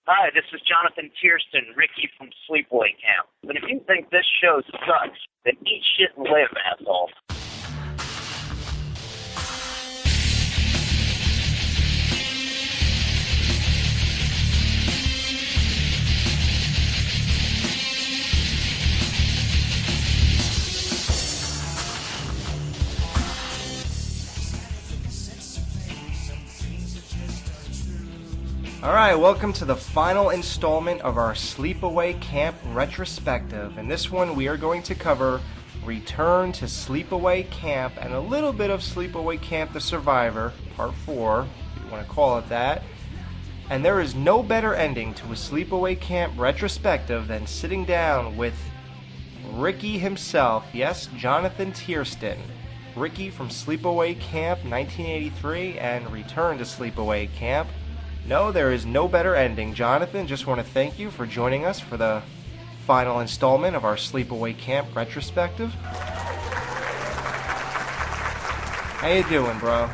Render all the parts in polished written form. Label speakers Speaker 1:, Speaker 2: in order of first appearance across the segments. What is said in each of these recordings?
Speaker 1: Hi, this is Jonathan Tiersten, Ricky from Sleepaway Camp. But if you think this show sucks, then eat shit and live, asshole.
Speaker 2: All right, welcome to the final installment of our Sleepaway Camp retrospective. In this one, we are going to cover Return to Sleepaway Camp and a little bit of Sleepaway Camp The Survivor, Part 4, if you want to call it that. And there is no better ending to a Sleepaway Camp retrospective than sitting down with Ricky himself, yes, Jonathan Tiersten. Ricky from Sleepaway Camp 1983 and Return to Sleepaway Camp. No, there is no better ending. Jonathan, just want to thank you for joining us for the final installment of our Sleepaway Camp retrospective. How you doing, bro?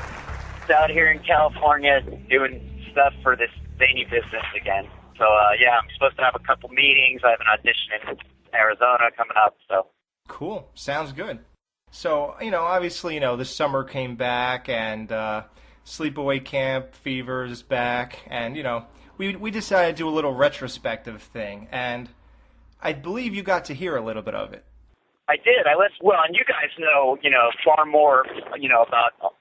Speaker 1: It's out here in California doing stuff for this zany business again. So, yeah, I'm supposed to have a couple meetings. I have an audition in Arizona coming up, so.
Speaker 2: Cool. Sounds good. So, obviously, this summer came back and, Sleepaway Camp fever is back, and we decided to do a little retrospective thing, and I believe you got to hear a little bit of it.
Speaker 1: I did. And you guys know, far more, about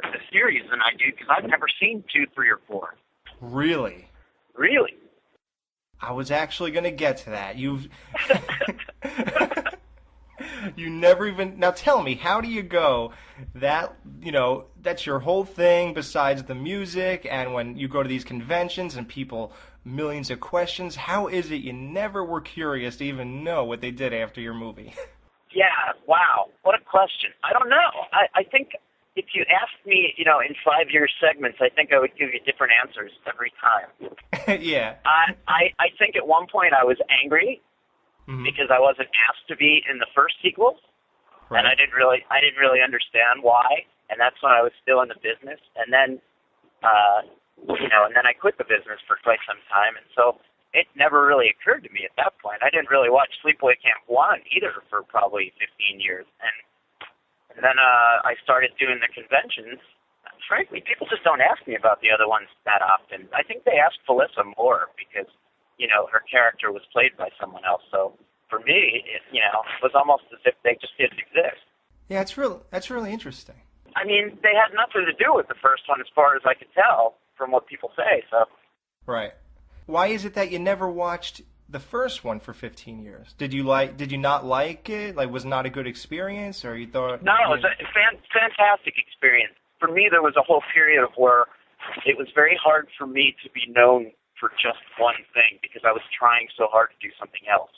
Speaker 1: the series than I do, because I've never seen 2, 3, or 4.
Speaker 2: Really?
Speaker 1: Really?
Speaker 2: I was actually going to get to that. You've you never even... Now tell me, how do you go that, that's your whole thing besides the music, and when you go to these conventions and people, millions of questions, how is it you never were curious to even know what they did after your movie?
Speaker 1: Yeah, wow. What a question. I don't know. I think if you asked me, in 5-year segments, I think I would give you different answers every time.
Speaker 2: Yeah.
Speaker 1: I think at one point I was angry. Mm-hmm. Because I wasn't asked to be in the first sequel, right. And I didn't really understand why, and that's when I was still in the business, and then, and then I quit the business for quite some time, and so it never really occurred to me at that point. I didn't really watch Sleepaway Camp 1 either for probably 15 years, and then I started doing the conventions. Frankly, people just don't ask me about the other ones that often. I think they ask Felissa more because her character was played by someone else. So for me, it was almost as if they just didn't exist.
Speaker 2: Yeah, that's really interesting.
Speaker 1: I mean, they had nothing to do with the first one as far as I could tell from what people say, so.
Speaker 2: Right. Why is it that you never watched the first one for 15 years? Did you not like it? Like, was it not a good experience, or you thought...
Speaker 1: No, it was a fantastic experience. For me, there was a whole period of where it was very hard for me to be known for just one thing because I was trying so hard to do something else.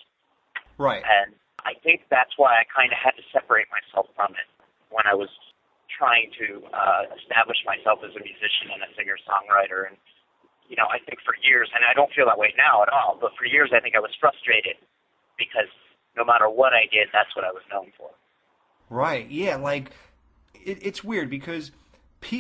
Speaker 2: Right.
Speaker 1: And I think that's why I kind of had to separate myself from it when I was trying to establish myself as a musician and a singer-songwriter. And, I think for years, and I don't feel that way now at all, but for years I think I was frustrated because no matter what I did, that's what I was known for.
Speaker 2: Right. Yeah, like, it's weird because...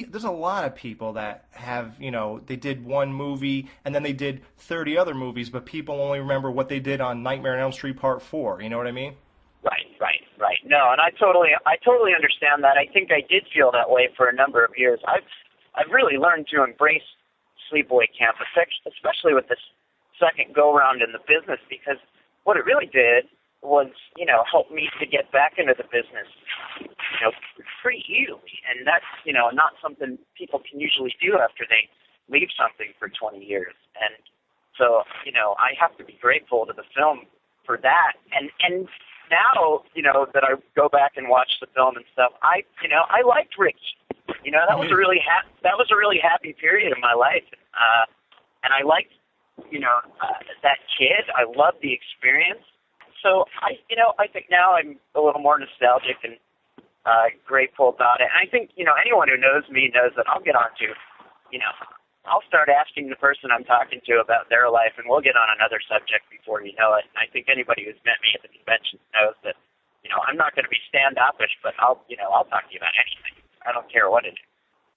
Speaker 2: there's a lot of people that have, they did one movie and then they did 30 other movies, but people only remember what they did on Nightmare on Elm Street Part 4. You know what I mean? Right. No, and I totally understand that. I think I did feel that way for a number of years. I've really learned to embrace Sleepaway Camp, especially with this second go-round in the business, because what it really did was, help me to get back into the business, pretty easily. And that's, not something people can usually do after they leave something for 20 years. And so, I have to be grateful to the film for that. And now, that I go back and watch the film and stuff, I liked Ricky. That was a really happy period of my life. And I liked, that kid. I loved the experience. So I think now I'm a little more nostalgic and grateful about it. And I think, anyone who knows me knows that I'll get on to, I'll start asking the person I'm talking to about their life, and we'll get on another subject before you know it. And I think anybody who's met me at the convention knows that, I'm not going to be standoffish, but I'll talk to you about anything. I don't care what it is.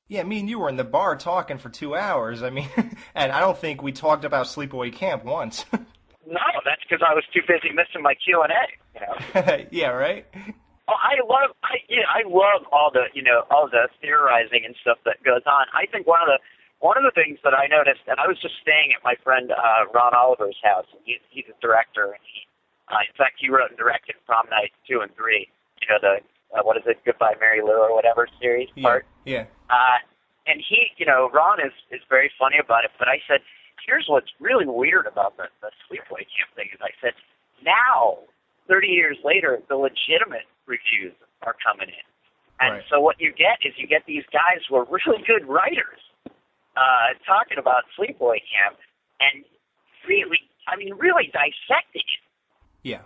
Speaker 2: Yeah, me and you were in the bar talking for 2 hours. I mean, and I don't think we talked about Sleepaway Camp once.
Speaker 1: No, that's because I was too busy missing my Q&A, you know.
Speaker 2: Yeah, right?
Speaker 1: Oh, I love all the, all the theorizing and stuff that goes on. I think one of the things that I noticed, and I was just staying at my friend Ron Oliver's house. He's a director, and in fact, he wrote and directed Prom Night 2 and 3. You know, the what is it, Goodbye Mary Lou or whatever series part.
Speaker 2: Yeah.
Speaker 1: And he, Ron is very funny about it. But I said, here's what's really weird about the Sleepaway Camp thing is I said, now, 30 years later, the legitimate reviews are coming in. And so what you get is you get these guys who are really good writers talking about Sleepaway Camp and really dissecting it.
Speaker 2: Yeah.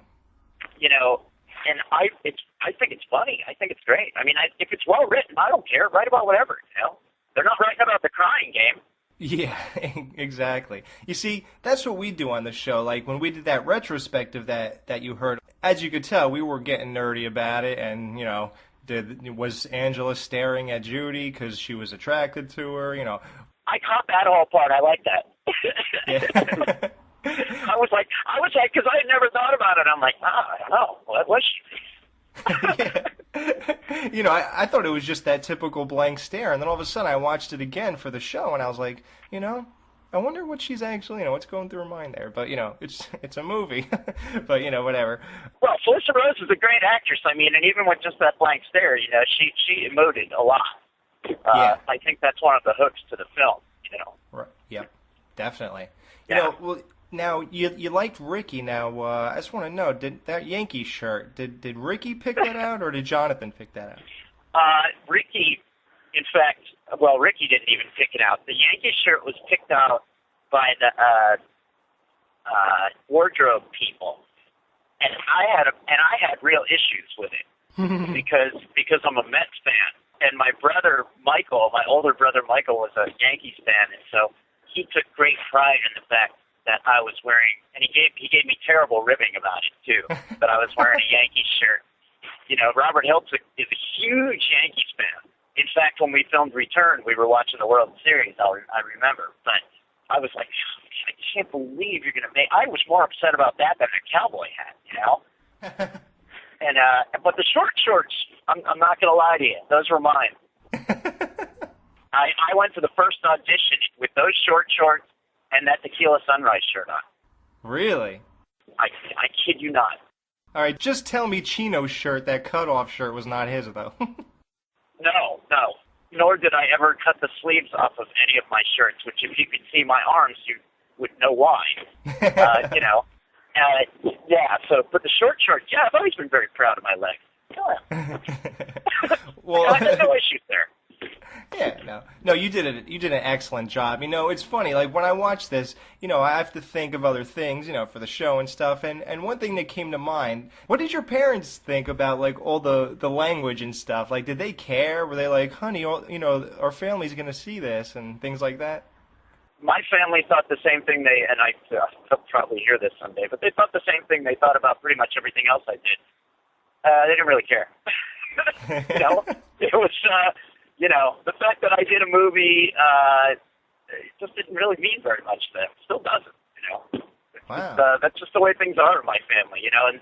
Speaker 1: And I think it's funny. I think it's great. I mean, if it's well written, I don't care. Write about whatever, They're not writing about the crying game.
Speaker 2: Yeah, exactly. You see, that's what we do on the show. Like, when we did that retrospective that you heard, as you could tell, we were getting nerdy about it, and, was Angela staring at Judy because she was attracted to her,
Speaker 1: I caught that whole part. I like that.
Speaker 2: Yeah.
Speaker 1: I was like, because I had never thought about it. I'm like, I don't know. What was she?
Speaker 2: Yeah. I thought it was just that typical blank stare, and then all of a sudden I watched it again for the show, and I was like, I wonder what she's actually, what's going through her mind there. But, it's a movie. But, whatever.
Speaker 1: Well, Felissa Rose is a great actress. I mean, and even with just that blank stare, she emoted a lot.
Speaker 2: Yeah.
Speaker 1: I think that's one of the hooks to the film,
Speaker 2: Right. Yep. Definitely.
Speaker 1: Yeah.
Speaker 2: Now, you liked Ricky. Now, I just want to know, did that Yankee shirt, did Ricky pick that out, or did Jonathan pick that out?
Speaker 1: Ricky, in fact, Ricky didn't even pick it out. The Yankee shirt was picked out by the wardrobe people, and I had real issues with it because I'm a Mets fan, and my older brother Michael, was a Yankees fan, and so he took great pride in the fact that I was wearing, and he gave me terrible ribbing about it too, that I was wearing a Yankees shirt. Robert Hiltzik is a huge Yankees fan. In fact, when we filmed Return, we were watching the World Series, I remember. But I was like, I can't believe you're going to make, I was more upset about that than a cowboy hat, And, but the short shorts, I'm not going to lie to you, those were mine. I went to the first audition with those short shorts and that Tequila Sunrise shirt on.
Speaker 2: Really?
Speaker 1: I kid you not.
Speaker 2: All right, just tell me Chino's shirt, that cutoff shirt, was not his, though.
Speaker 1: No. Nor did I ever cut the sleeves off of any of my shirts, which if you could see my arms, you would know why. But the short shorts, I've always been very proud of my legs.
Speaker 2: Well,
Speaker 1: I had no issues there.
Speaker 2: Yeah, no, you did an excellent job. It's funny, like when I watch this, I have to think of other things, for the show and stuff. And one thing that came to mind, what did your parents think about like all the language and stuff? Like, did they care? Were they like, honey, our family's gonna see this and things like that?
Speaker 1: My family thought the same thing. They'll probably hear this someday, but they thought the same thing they thought about pretty much everything else I did. They didn't really care. It was. The fact that I did a movie just didn't really mean very much to them. Still doesn't,
Speaker 2: Wow.
Speaker 1: That's just the way things are in my family, and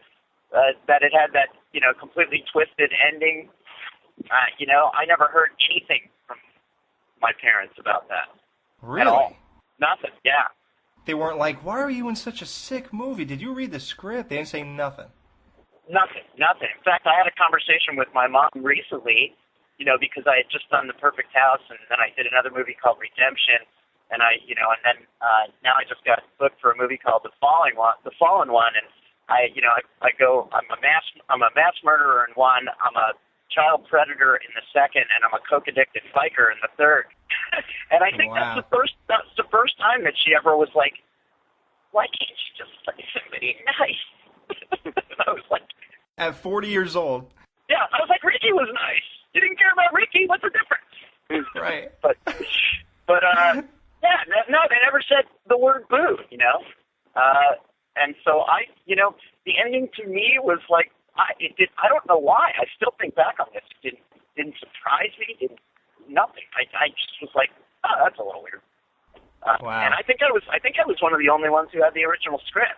Speaker 1: that it had that, completely twisted ending. I never heard anything from my parents about that.
Speaker 2: Really?
Speaker 1: At all. Nothing, yeah.
Speaker 2: They weren't like, why are you in such a sick movie? Did you read the script? They didn't say nothing.
Speaker 1: Nothing. In fact, I had a conversation with my mom recently, because I had just done The Perfect House, and then I did another movie called Redemption, and now I just got booked for a movie called The Fallen One, and I go, I'm a mass murderer in one, I'm a child predator in the second, and I'm a coke addicted biker in the third. And I think
Speaker 2: Wow.
Speaker 1: that's the first time that she ever was like, why can't you just play somebody nice? And I was like,
Speaker 2: At 40 years old.
Speaker 1: Yeah, I was like, Ricky was nice. You didn't care about Ricky. What's the difference?
Speaker 2: Right.
Speaker 1: But no, they never said the word boo, and so the ending to me was like, I don't know why. I still think back on this. It didn't surprise me. Didn't nothing. I just was like, oh, that's a little weird.
Speaker 2: Wow.
Speaker 1: And I think I was one of the only ones who had the original script.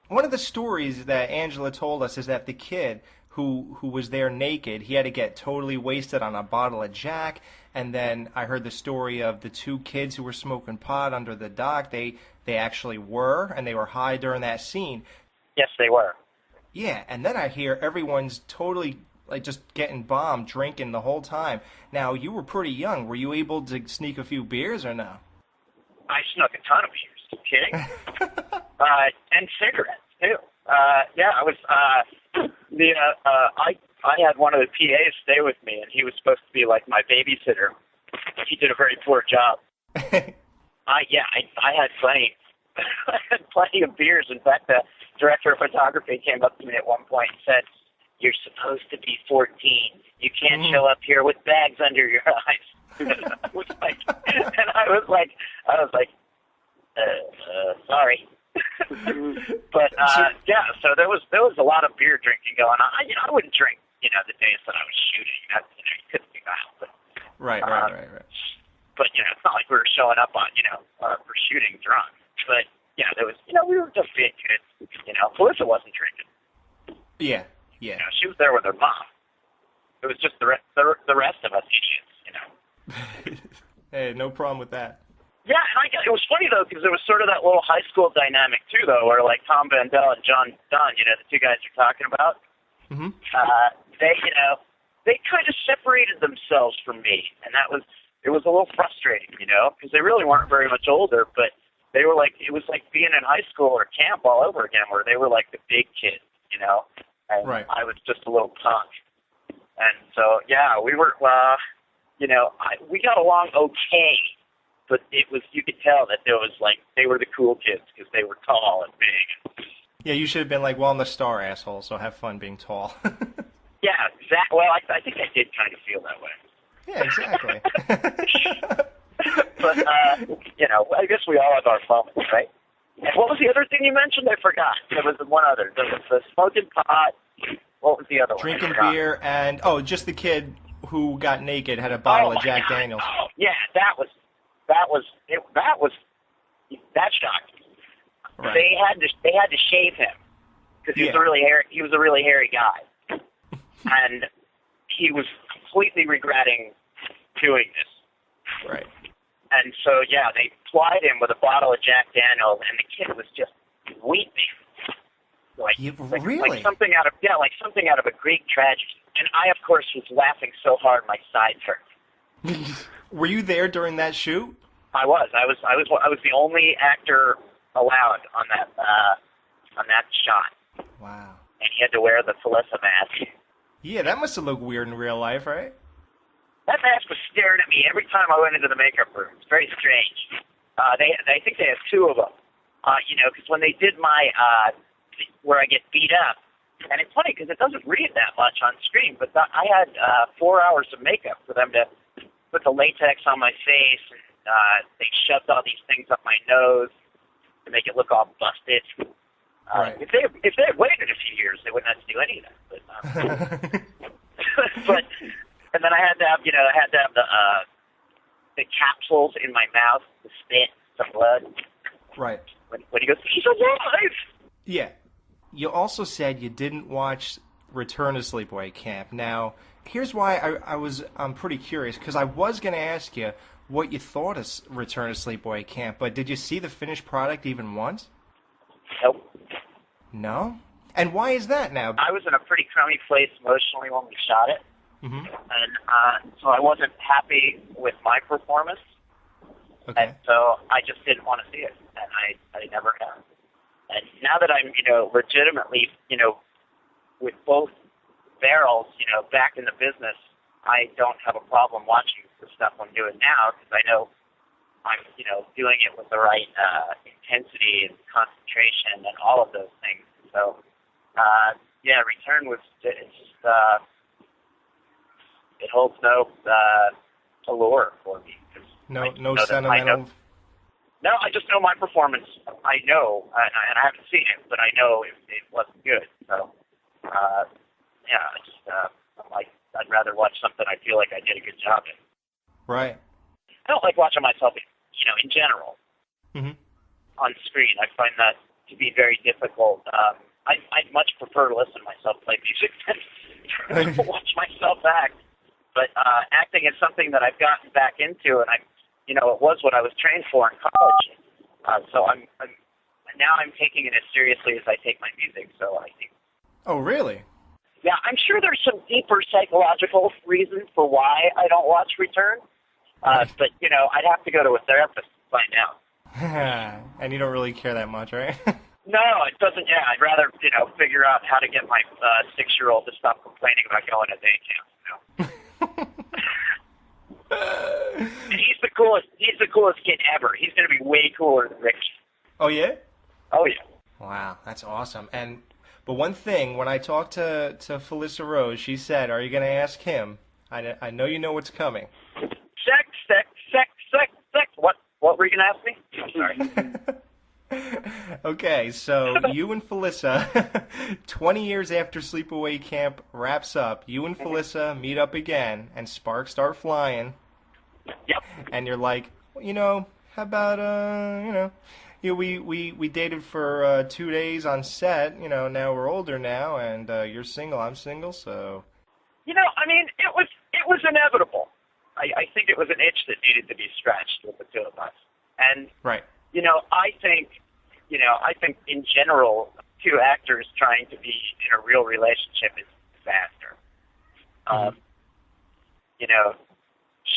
Speaker 2: One of the stories that Angela told us is that the kid who was there naked, he had to get totally wasted on a bottle of Jack, and then I heard the story of the two kids who were smoking pot under the dock. They actually were, and they were high during that scene.
Speaker 1: Yes, they were.
Speaker 2: Yeah, and then I hear everyone's totally like just getting bombed, drinking the whole time. Now, you were pretty young. Were you able to sneak a few beers or no?
Speaker 1: I snuck a ton of beers. Are you kidding? And cigarettes too. Yeah, I was. I had one of the PAs stay with me, and he was supposed to be like my babysitter. He did a very poor job. I had plenty. I had plenty of beers. In fact, the director of photography came up to me at one point and said, "You're supposed to be 14. You can't show up here with bags under your eyes." I was like, sorry. But yeah, so there was a lot of beer drinking going on. I wouldn't drink, the days that I was shooting. You couldn't do that. But,
Speaker 2: Right.
Speaker 1: But it's not like we were showing up on, for shooting drunk. But yeah, there was, we were just being kids. Melissa wasn't drinking.
Speaker 2: Yeah.
Speaker 1: She was there with her mom. It was just the rest of us idiots.
Speaker 2: Hey, no problem with that.
Speaker 1: Yeah, and it was funny, though, because there was sort of that little high school dynamic, too, though, where, like, Tom Vandell and John Dunn, the two guys you're talking about, they kind of separated themselves from me, and it was a little frustrating, because they really weren't very much older, but they were like, it was like being in high school or camp all over again, where they were like the big kids, and
Speaker 2: right.
Speaker 1: I was just a little punk. And so, yeah, we were, we got along okay, but you could tell that there was like, they were the cool kids because they were tall and big.
Speaker 2: Yeah, you should have been like, well, I'm the star, asshole, so have fun being tall.
Speaker 1: Yeah, exactly. Well, I think I did kind of feel that way.
Speaker 2: Yeah, exactly.
Speaker 1: But, I guess we all have our moments, right? And what was the other thing you mentioned? I forgot. There was one other. There was the smoking pot. What was the other one?
Speaker 2: Drinking beer and, just the kid who got naked had a bottle of Jack Daniels.
Speaker 1: Oh, yeah, that shocked me.
Speaker 2: Right.
Speaker 1: They had to shave him because he was a really hairy guy, and he was completely regretting doing this.
Speaker 2: Right.
Speaker 1: And so they plied him with a bottle of Jack Daniels, and the kid was just weeping,
Speaker 2: really?
Speaker 1: like something out of a Greek tragedy. And I, of course, was laughing so hard my sides hurt.
Speaker 2: Were you there during that shoot?
Speaker 1: I was the only actor allowed on that shot.
Speaker 2: Wow.
Speaker 1: And he had to wear the Felissa mask.
Speaker 2: Yeah, that must have looked weird in real life, right?
Speaker 1: That mask was staring at me every time I went into the makeup room. It's very strange. I think they have two of them. Because when they did my where I get beat up, and it's funny because it doesn't read that much on screen, but I had 4 hours of makeup for them to put the latex on my face, and they shoved all these things up my nose to make it look all busted.
Speaker 2: Right.
Speaker 1: If they had waited a few years, they wouldn't have to do any of that. But and then I had to have the capsules in my mouth, the spit, the blood.
Speaker 2: Right.
Speaker 1: When he goes, he's alive.
Speaker 2: Yeah. You also said you didn't watch Return to Sleepaway Camp. Now, here's why I'm pretty curious, because I was going to ask you what you thought of Return to Sleepaway Camp, but did you see the finished product even once?
Speaker 1: Nope.
Speaker 2: No? And why is that now?
Speaker 1: I was in a pretty crummy place emotionally when we shot it, and so I wasn't happy with my performance, and so I just didn't want to see it, and I never have. And now that I'm, legitimately, with both barrels, back in the business, I don't have a problem watching the stuff I'm doing now because I know I'm, doing it with the right intensity and concentration and all of those things. So, Return was, it's just, it holds no allure for me.
Speaker 2: No sentimental...
Speaker 1: No, I just know my performance. I know, and I haven't seen it, but I know it wasn't good. So, I'd rather watch something I feel like I did a good job in.
Speaker 2: Right.
Speaker 1: I don't like watching myself, in general, on screen. I find that to be very difficult. I'd much prefer to listen to myself play music than to watch myself act. But acting is something that I've gotten back into, and it was what I was trained for in college. So I'm taking it as seriously as I take my music. So I think.
Speaker 2: Oh, really?
Speaker 1: Yeah, I'm sure there's some deeper psychological reasons for why I don't watch Return. But, I'd have to go to a therapist to find out.
Speaker 2: And you don't really care that much, right?
Speaker 1: No, it doesn't. Yeah, I'd rather, figure out how to get my 6-year-old to stop complaining about going to day camp, And he's the coolest kid ever. He's going to be way cooler than Rick.
Speaker 2: Oh, yeah?
Speaker 1: Oh, yeah.
Speaker 2: Wow, that's awesome. But one thing, when I talked to Felissa Rose, she said, are you going to ask him? I know you know what's coming.
Speaker 1: Sex. What were you going to ask me? I'm sorry.
Speaker 2: Okay, so you and Felissa, 20 years after Sleepaway Camp wraps up, you and Felissa meet up again, and sparks start flying.
Speaker 1: Yep.
Speaker 2: And you're like, how about, we dated for 2 days on set. Now we're older now, and you're single, I'm single, so.
Speaker 1: It was inevitable. I think it was an itch that needed to be scratched with the two of us. And,
Speaker 2: right.
Speaker 1: I think in general, two actors trying to be in a real relationship is a disaster.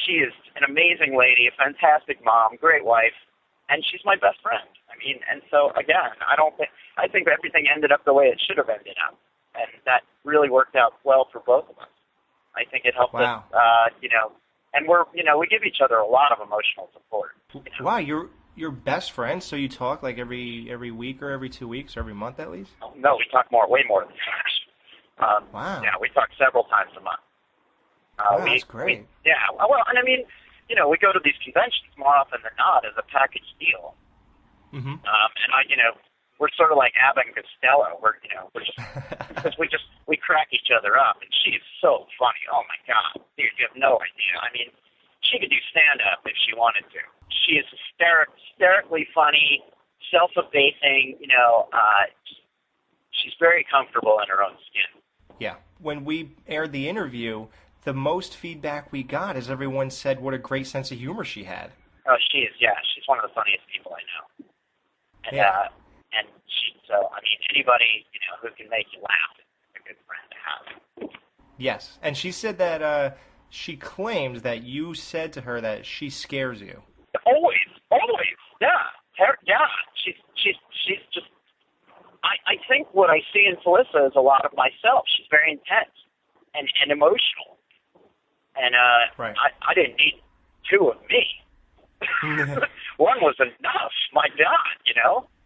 Speaker 1: She is an amazing lady, a fantastic mom, great wife, and she's my best friend. And so again, I think everything ended up the way it should have ended up, and that really worked out well for both of us. I think it helped us, and we give each other a lot of emotional support.
Speaker 2: Wow, you're best friends, so you talk like every week or every 2 weeks or every month at least?
Speaker 1: No, we talk way more than that.
Speaker 2: Wow.
Speaker 1: Yeah, we talk several times a month.
Speaker 2: That's great.
Speaker 1: We go to these conventions more often than not as a package deal.
Speaker 2: Mm-hmm.
Speaker 1: We're sort of like Abbott and Costello. We're just because we crack each other up, and she's so funny. Oh my God, dude, you have no idea. She could do stand-up if she wanted to. She is hysterically funny, self-effacing. She's very comfortable in her own skin.
Speaker 2: Yeah. When we aired the interview, the most feedback we got is everyone said what a great sense of humor she had.
Speaker 1: Oh, she is. Yeah, she's one of the funniest people I know. And, and anybody, who can make you laugh is a good friend to have.
Speaker 2: Yes. And she said that she claims that you said to her that she scares you.
Speaker 1: Always. Yeah. She's just, I think what I see in Felissa is a lot of myself. She's very intense and emotional. And
Speaker 2: right.
Speaker 1: I didn't need two of me. One was enough. My God,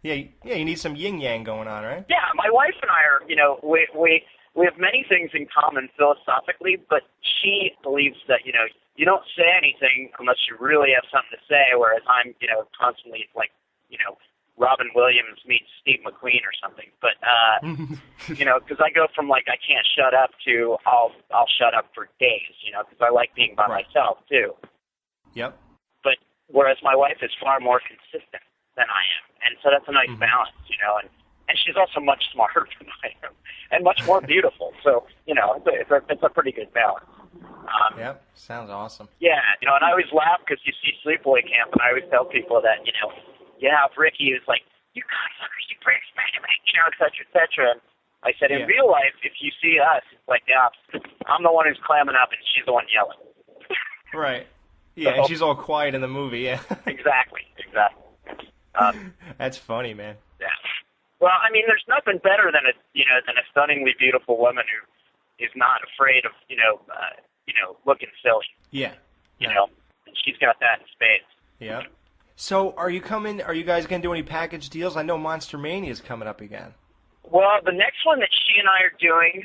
Speaker 2: Yeah, you need some yin-yang going on, right?
Speaker 1: Yeah, my wife and I are, we have many things in common philosophically, but she believes that, you don't say anything unless you really have something to say, whereas I'm, constantly like, Robin Williams meets Steve McQueen or something. But, because I go from like I can't shut up to I'll shut up for days, because I like being by myself too. Yep. But whereas my wife is far more consistent than I am, and so that's a nice balance, and she's also much smarter than I am, and much more beautiful. So it's a pretty good balance.
Speaker 2: Yep, sounds awesome.
Speaker 1: Yeah, and I always laugh because you see Sleepaway Camp, and I always tell people that if Ricky is like, you cocksuckers, you pricks, et cetera, et cetera. And I said, in real life, if you see us, it's like the opposite. I'm the one who's clamming up, and she's the one yelling.
Speaker 2: Right. Yeah, and she's all quiet in the movie, yeah.
Speaker 1: Exactly.
Speaker 2: That's funny, man.
Speaker 1: Yeah. Well, there's nothing better than a stunningly beautiful woman who is not afraid of, looking silly.
Speaker 2: Yeah.
Speaker 1: And she's got that in spades.
Speaker 2: Yeah. So, are you guys going to do any package deals? I know Monster Mania is coming up again.
Speaker 1: Well, the next one that she and I are doing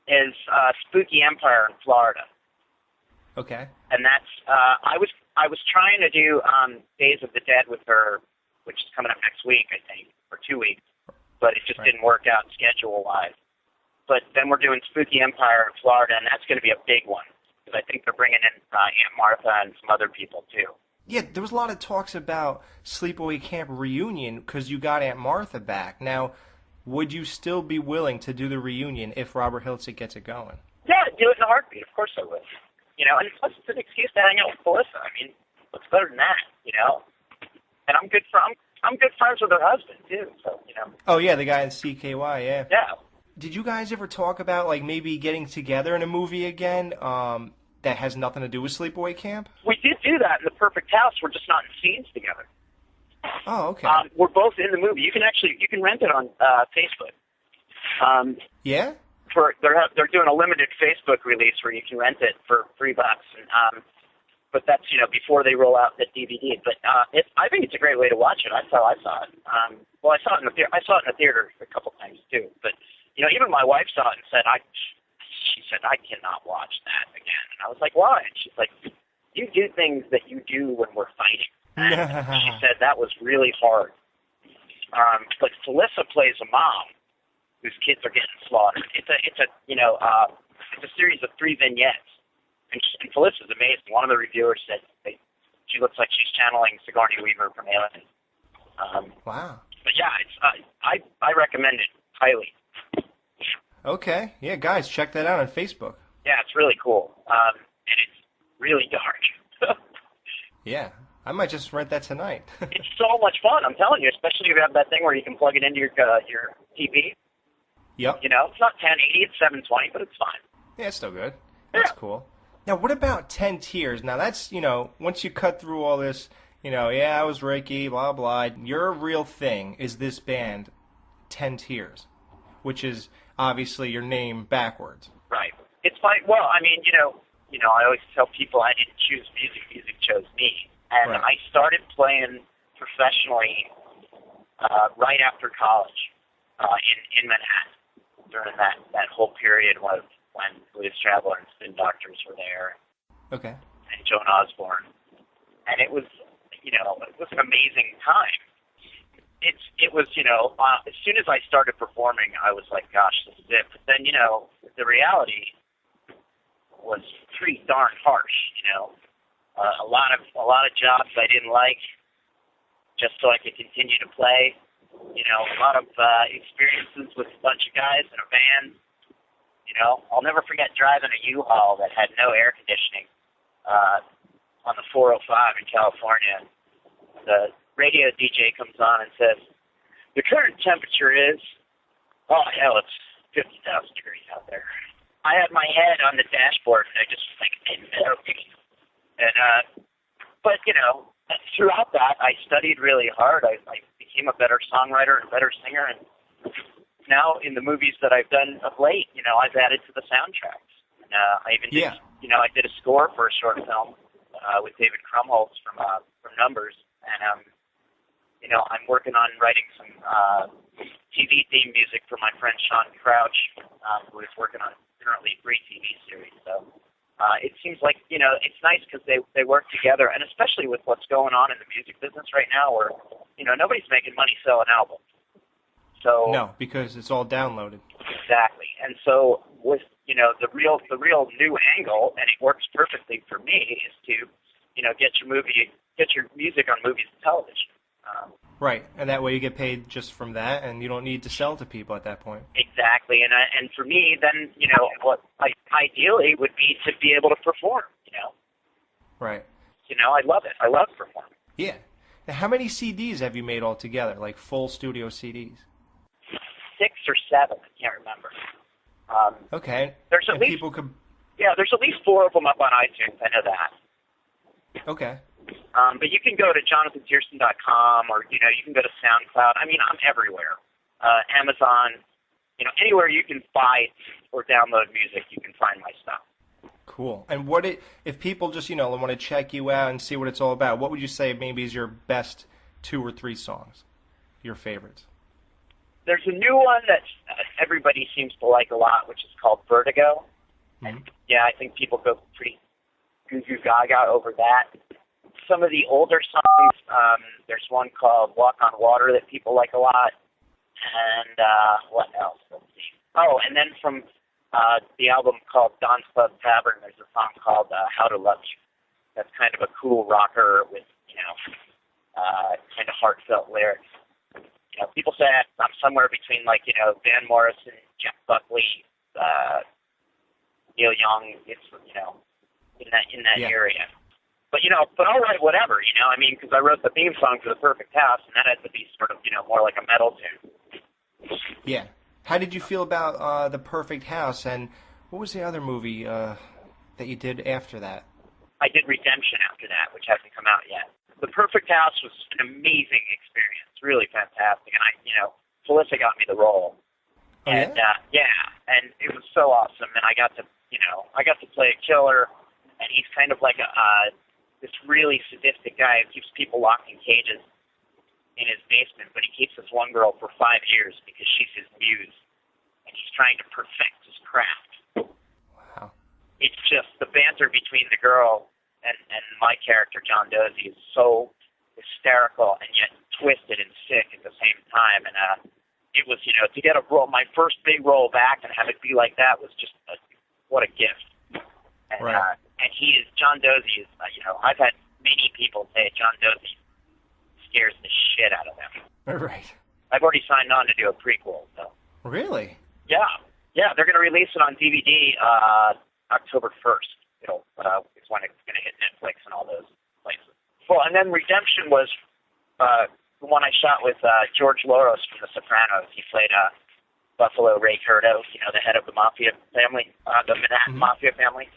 Speaker 1: is Spooky Empire in Florida.
Speaker 2: Okay.
Speaker 1: And that's I was trying to do Days of the Dead with her, which is coming up next week, I think, or 2 weeks, but it just didn't work out schedule-wise. But then we're doing Spooky Empire in Florida, and that's going to be a big one. but I think they're bringing in Aunt Martha and some other people too.
Speaker 2: Yeah, there was a lot of talks about Sleepaway Camp reunion because you got Aunt Martha back. Now, would you still be willing to do the reunion if Robert Hiltzik gets it going?
Speaker 1: Yeah, I'd do it in a heartbeat. Of course I would. You know, and plus it's an excuse to hang out with Melissa. I mean, what's better than that? You know, and I'm good friends with her husband too. So you know.
Speaker 2: Oh yeah, the guy in CKY. Yeah.
Speaker 1: Yeah.
Speaker 2: Did you guys ever talk about like maybe getting together in a movie again? That has nothing to do with Sleepaway Camp?
Speaker 1: We did do that in The Perfect House. We're just not in scenes together.
Speaker 2: Oh, okay.
Speaker 1: We're both in the movie. You can rent it on Facebook.
Speaker 2: Yeah?
Speaker 1: They're doing a limited Facebook release where you can rent it for $3. And, but that's before they roll out the DVD. But I think it's a great way to watch it. That's how I saw it. Well, I saw it in the theater a couple times too. But even my wife saw it and said she said, I cannot watch that again. And I was like, why? And she's like, you do things that you do when we're fighting. And she said that was really hard. But Felissa plays a mom whose kids are getting slaughtered. It's a series of 3 vignettes. And Felissa's amazing. One of the reviewers said she looks like she's channeling Sigourney Weaver from Alien.
Speaker 2: Wow.
Speaker 1: But yeah, I recommend it highly.
Speaker 2: Okay. Yeah, guys, check that out on Facebook.
Speaker 1: Yeah, it's really cool. And it's really dark.
Speaker 2: Yeah. I might just rent that tonight.
Speaker 1: It's so much fun, I'm telling you, especially if you have that thing where you can plug it into your TV.
Speaker 2: Yep.
Speaker 1: It's not 1080, it's 720, but it's fine.
Speaker 2: Yeah, it's still good. That's cool. Now, what about 10 Tiers? Now, that's, once you cut through all this, I was Ricky, blah, blah. Your real thing is this band, 10 Tiers, which is obviously your name backwards.
Speaker 1: Right. It's fine. Well, I mean, I always tell people I didn't choose music. Music chose me. And
Speaker 2: right.
Speaker 1: I started playing professionally right after college in Manhattan during that whole period when Blues Traveler and Spin Doctors were there.
Speaker 2: Okay.
Speaker 1: And Joan Osborne. And it was, it was an amazing time. It was, as soon as I started performing, I was like, gosh, this is it. But then, the reality was pretty darn harsh, A lot of jobs I didn't like just so I could continue to play. A lot of experiences with a bunch of guys in a van. I'll never forget driving a U-Haul that had no air conditioning on the 405 in California. The radio DJ comes on and says, the current temperature is, it's 50,000 degrees out there. I had my head on the dashboard and I just was like, but throughout that, I studied really hard. I became a better songwriter and better singer, and now in the movies that I've done of late, I've added to the soundtracks. And, I even did, I did a score for a short film with David Krumholtz from Numbers, and I'm working on writing some TV theme music for my friend Sean Crouch, who is working on currently 3 TV series. So it seems like it's nice because they work together, and especially with what's going on in the music business right now, where nobody's making money selling albums. So
Speaker 2: no, because it's all downloaded.
Speaker 1: Exactly, and so with the real new angle, and it works perfectly for me, is to get your music on movies and television.
Speaker 2: Right, and that way you get paid just from that, and you don't need to sell to people at that point.
Speaker 1: Exactly, and for me, then what ideally would be to be able to perform.
Speaker 2: Right.
Speaker 1: I love it. I love performing.
Speaker 2: Yeah. Now, how many CDs have you made altogether, like full studio CDs?
Speaker 1: 6 or 7. I can't remember.
Speaker 2: Okay.
Speaker 1: There's at least there's at least 4 of them up on iTunes. I know that.
Speaker 2: Okay.
Speaker 1: But you can go to jonathantiersten.com, or you can go to SoundCloud. I mean, I'm everywhere. Amazon, anywhere you can buy or download music, you can find my stuff.
Speaker 2: Cool. And if people just want to check you out and see what it's all about, what would you say maybe is your best 2 or 3 songs, your favorites?
Speaker 1: There's a new one that everybody seems to like a lot, which is called Vertigo. Mm-hmm. And yeah, I think people go pretty goo gaga over that. Some of the older songs, there's one called Walk on Water that people like a lot. And what else? Let's see. Oh, and then from the album called Don's Club Tavern. There's a song called How to Love You. That's kind of a cool rocker with, kind of heartfelt lyrics. People say I'm somewhere between, Van Morrison, Jeff Buckley, Neil Young. It's, in that area. But, but I'll write whatever, because I wrote the theme song for The Perfect House, and that had to be sort of, more like a metal tune.
Speaker 2: Yeah. How did you feel about The Perfect House, and what was the other movie that you did after that?
Speaker 1: I did Redemption after that, which hasn't come out yet. The Perfect House was an amazing experience, really fantastic, and Felissa got me the role.
Speaker 2: Oh,
Speaker 1: and and it was so awesome, and I got to play a killer, and he's kind of like this really sadistic guy who keeps people locked in cages in his basement, but he keeps this one girl for 5 years because she's his muse, and he's trying to perfect his craft.
Speaker 2: Wow.
Speaker 1: It's just the banter between the girl and my character, John Dozie, is so hysterical and yet twisted and sick at the same time. And it was, to get a role, my first big role back and have it be like that was just what a gift. And,
Speaker 2: right.
Speaker 1: And he is, John Dozie is, I've had many people say John Dozie scares the shit out of them.
Speaker 2: Right.
Speaker 1: I've already signed on to do a prequel, so.
Speaker 2: Really?
Speaker 1: Yeah, they're going to release it on DVD October 1st. It's when it's going to hit Netflix and all those places. Well, and then Redemption was the one I shot with George Loros from The Sopranos. He played Buffalo Ray Curto, the head of the mafia family, the Manhattan mafia family,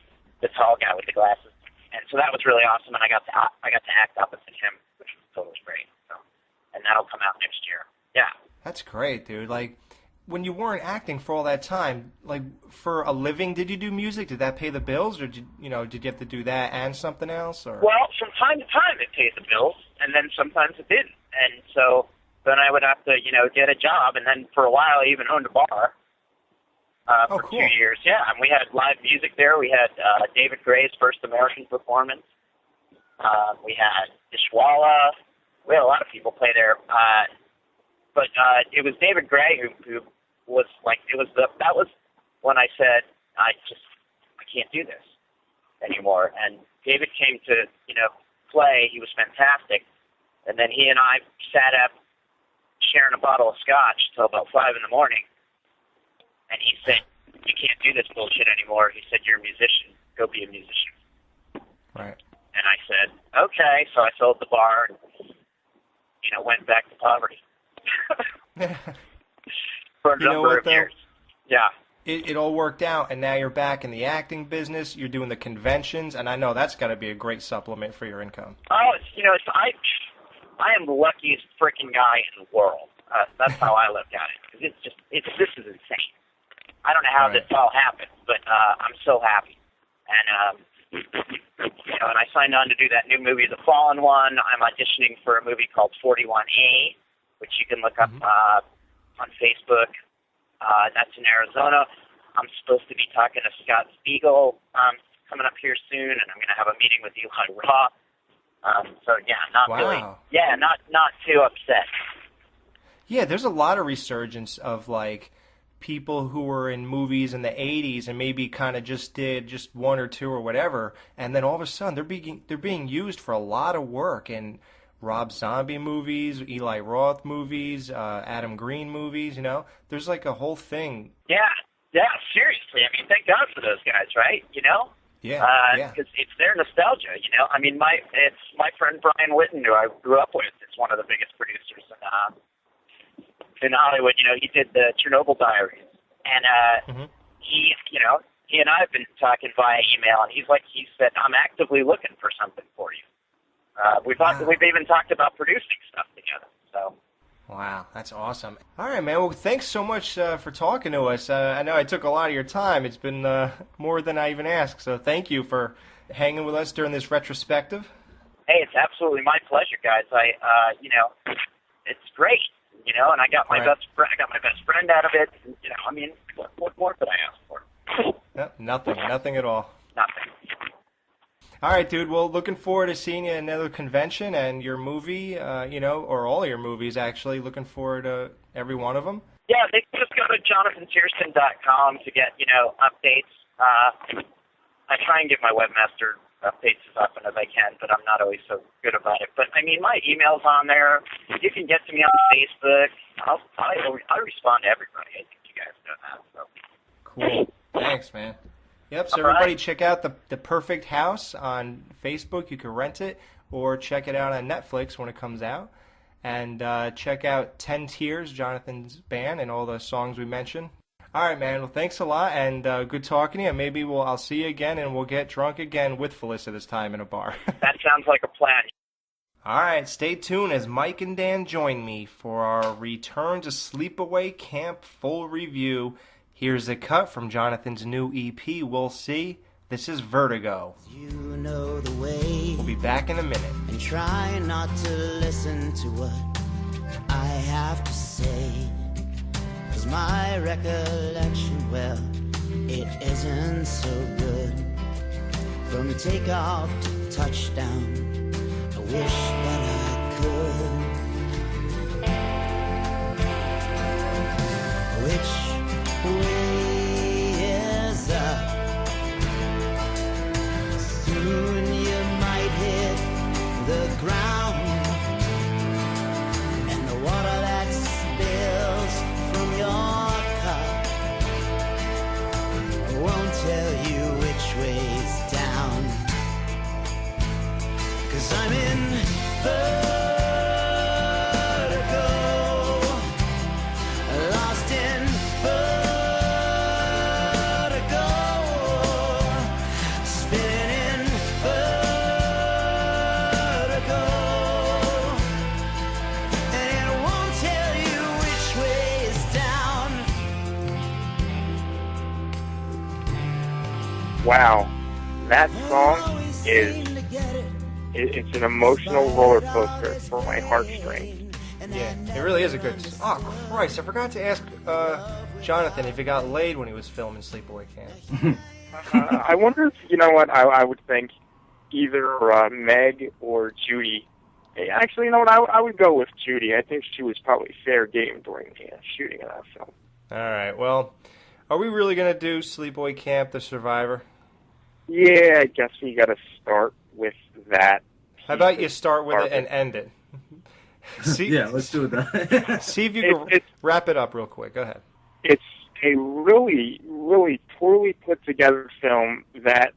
Speaker 1: the tall guy with the glasses. And so that was really awesome, and I got to act opposite him, which was totally great. So, and that'll come out next year. Yeah.
Speaker 2: That's great, dude. Like, when you weren't acting for all that time, like, for a living, did you do music? Did that pay the bills, or did you have to do that and something else? Or?
Speaker 1: Well, from time to time it paid the bills, and then sometimes it didn't. And so then I would have to, get a job, and then for a while I even owned a bar for
Speaker 2: cool.
Speaker 1: 2 years. Yeah, and we had live music there. We had David Gray's first American performance. We had Dishwalla. We had a lot of people play there. But it was David Gray who was like, that was when I said, I can't do this anymore. And David came to, play. He was fantastic. And then he and I sat up sharing a bottle of scotch till about 5 a.m. And he said, you can't do this bullshit anymore. He said, you're a musician. Go be a musician.
Speaker 2: Right.
Speaker 1: And I said, okay. So I sold the bar and, went back to poverty. For a number of years. Yeah.
Speaker 2: It all worked out, and now you're back in the acting business. You're doing the conventions, and I know that's got to be a great supplement for your income.
Speaker 1: Oh, I am the luckiest freaking guy in the world. That's how I look at it. Because this is insane. I don't know how this all happened, but I'm so happy. And and I signed on to do that new movie, The Fallen One. I'm auditioning for a movie called 41A, which you can look up on Facebook. That's in Arizona. I'm supposed to be talking to Scott Spiegel coming up here soon, and I'm going to have a meeting with Eli Roth. So yeah, not too upset.
Speaker 2: Yeah, there's a lot of resurgence of like people who were in movies in the 80s and maybe kind of just did just one or two or whatever, and then all of a sudden they're being used for a lot of work in Rob Zombie movies, Eli Roth movies, Adam Green movies. There's like a whole thing.
Speaker 1: Yeah, seriously. I mean, thank God for those guys, right?
Speaker 2: Yeah.
Speaker 1: Because it's their nostalgia. I mean, it's my friend Brian Whitten, who I grew up with. It's one of the biggest producers in Hollywood. He did the Chernobyl Diaries, and he and I have been talking via email, and he said, I'm actively looking for something for you. We've even talked about producing stuff together. So.
Speaker 2: Wow, that's awesome. All right, man. Well, thanks so much for talking to us. I know I took a lot of your time. It's been more than I even asked. So thank you for hanging with us during this retrospective.
Speaker 1: Hey, it's absolutely my pleasure, guys. It's great. And I got my best friend out of it. I mean, what more could I ask for?
Speaker 2: No, nothing at all.
Speaker 1: Nothing.
Speaker 2: All right, dude. Well, looking forward to seeing you at another convention and your movie, or all your movies, actually. Looking forward to every one of them.
Speaker 1: Yeah, they can just go to jonathantiersten.com to get, updates. I try and get my webmaster updates as often as I can, but I'm not always so good about it. But, my email's on there. You can get to me on Facebook. I'll respond to everybody. I think you guys know that. So.
Speaker 2: Cool. Thanks, man. Yep, so everybody check out the Perfect House on Facebook. You can rent it or check it out on Netflix when it comes out. And check out 10 Tears, Jonathan's band, and all the songs we mentioned. All right, man. Well, thanks a lot, and good talking to you. Maybe I'll see you again, and we'll get drunk again with Felissa this time in a bar.
Speaker 1: That sounds like a plan.
Speaker 2: All right, stay tuned as Mike and Dan join me for our Return to Sleepaway Camp full review. Here's a cut from Jonathan's new EP, We'll See. This is Vertigo.
Speaker 3: You know the way.
Speaker 2: We'll be back in a minute.
Speaker 3: And try not to listen to what I have to say. 'Cause my recollection, well, it isn't so good. From takeoff to touchdown, I wish that I could. Which way is up? Soon you might hit the ground, and the water that spills from your cup won't tell you which way's down. 'Cause I'm in vertigo, lost in vertigo, spinning in vertigo, and it won't tell you which way is down.
Speaker 4: Wow, that song it's an emotional roller coaster for my heartstrings.
Speaker 2: Yeah, it really is a good... Oh, Christ, I forgot to ask Jonathan if he got laid when he was filming Sleepaway Camp.
Speaker 4: I wonder if, you know what, I would think either Meg or Judy. Actually, you know what, I would go with Judy. I think she was probably fair game during the shooting of that film.
Speaker 2: All right, well, are we really going to do Sleepaway Camp, The Survivor?
Speaker 4: Yeah, I guess we got to start with that.
Speaker 2: How about you start with it and end it?
Speaker 5: Yeah, let's do that.
Speaker 2: See if you can wrap it up real quick. Go ahead.
Speaker 4: It's a really, really poorly put together film that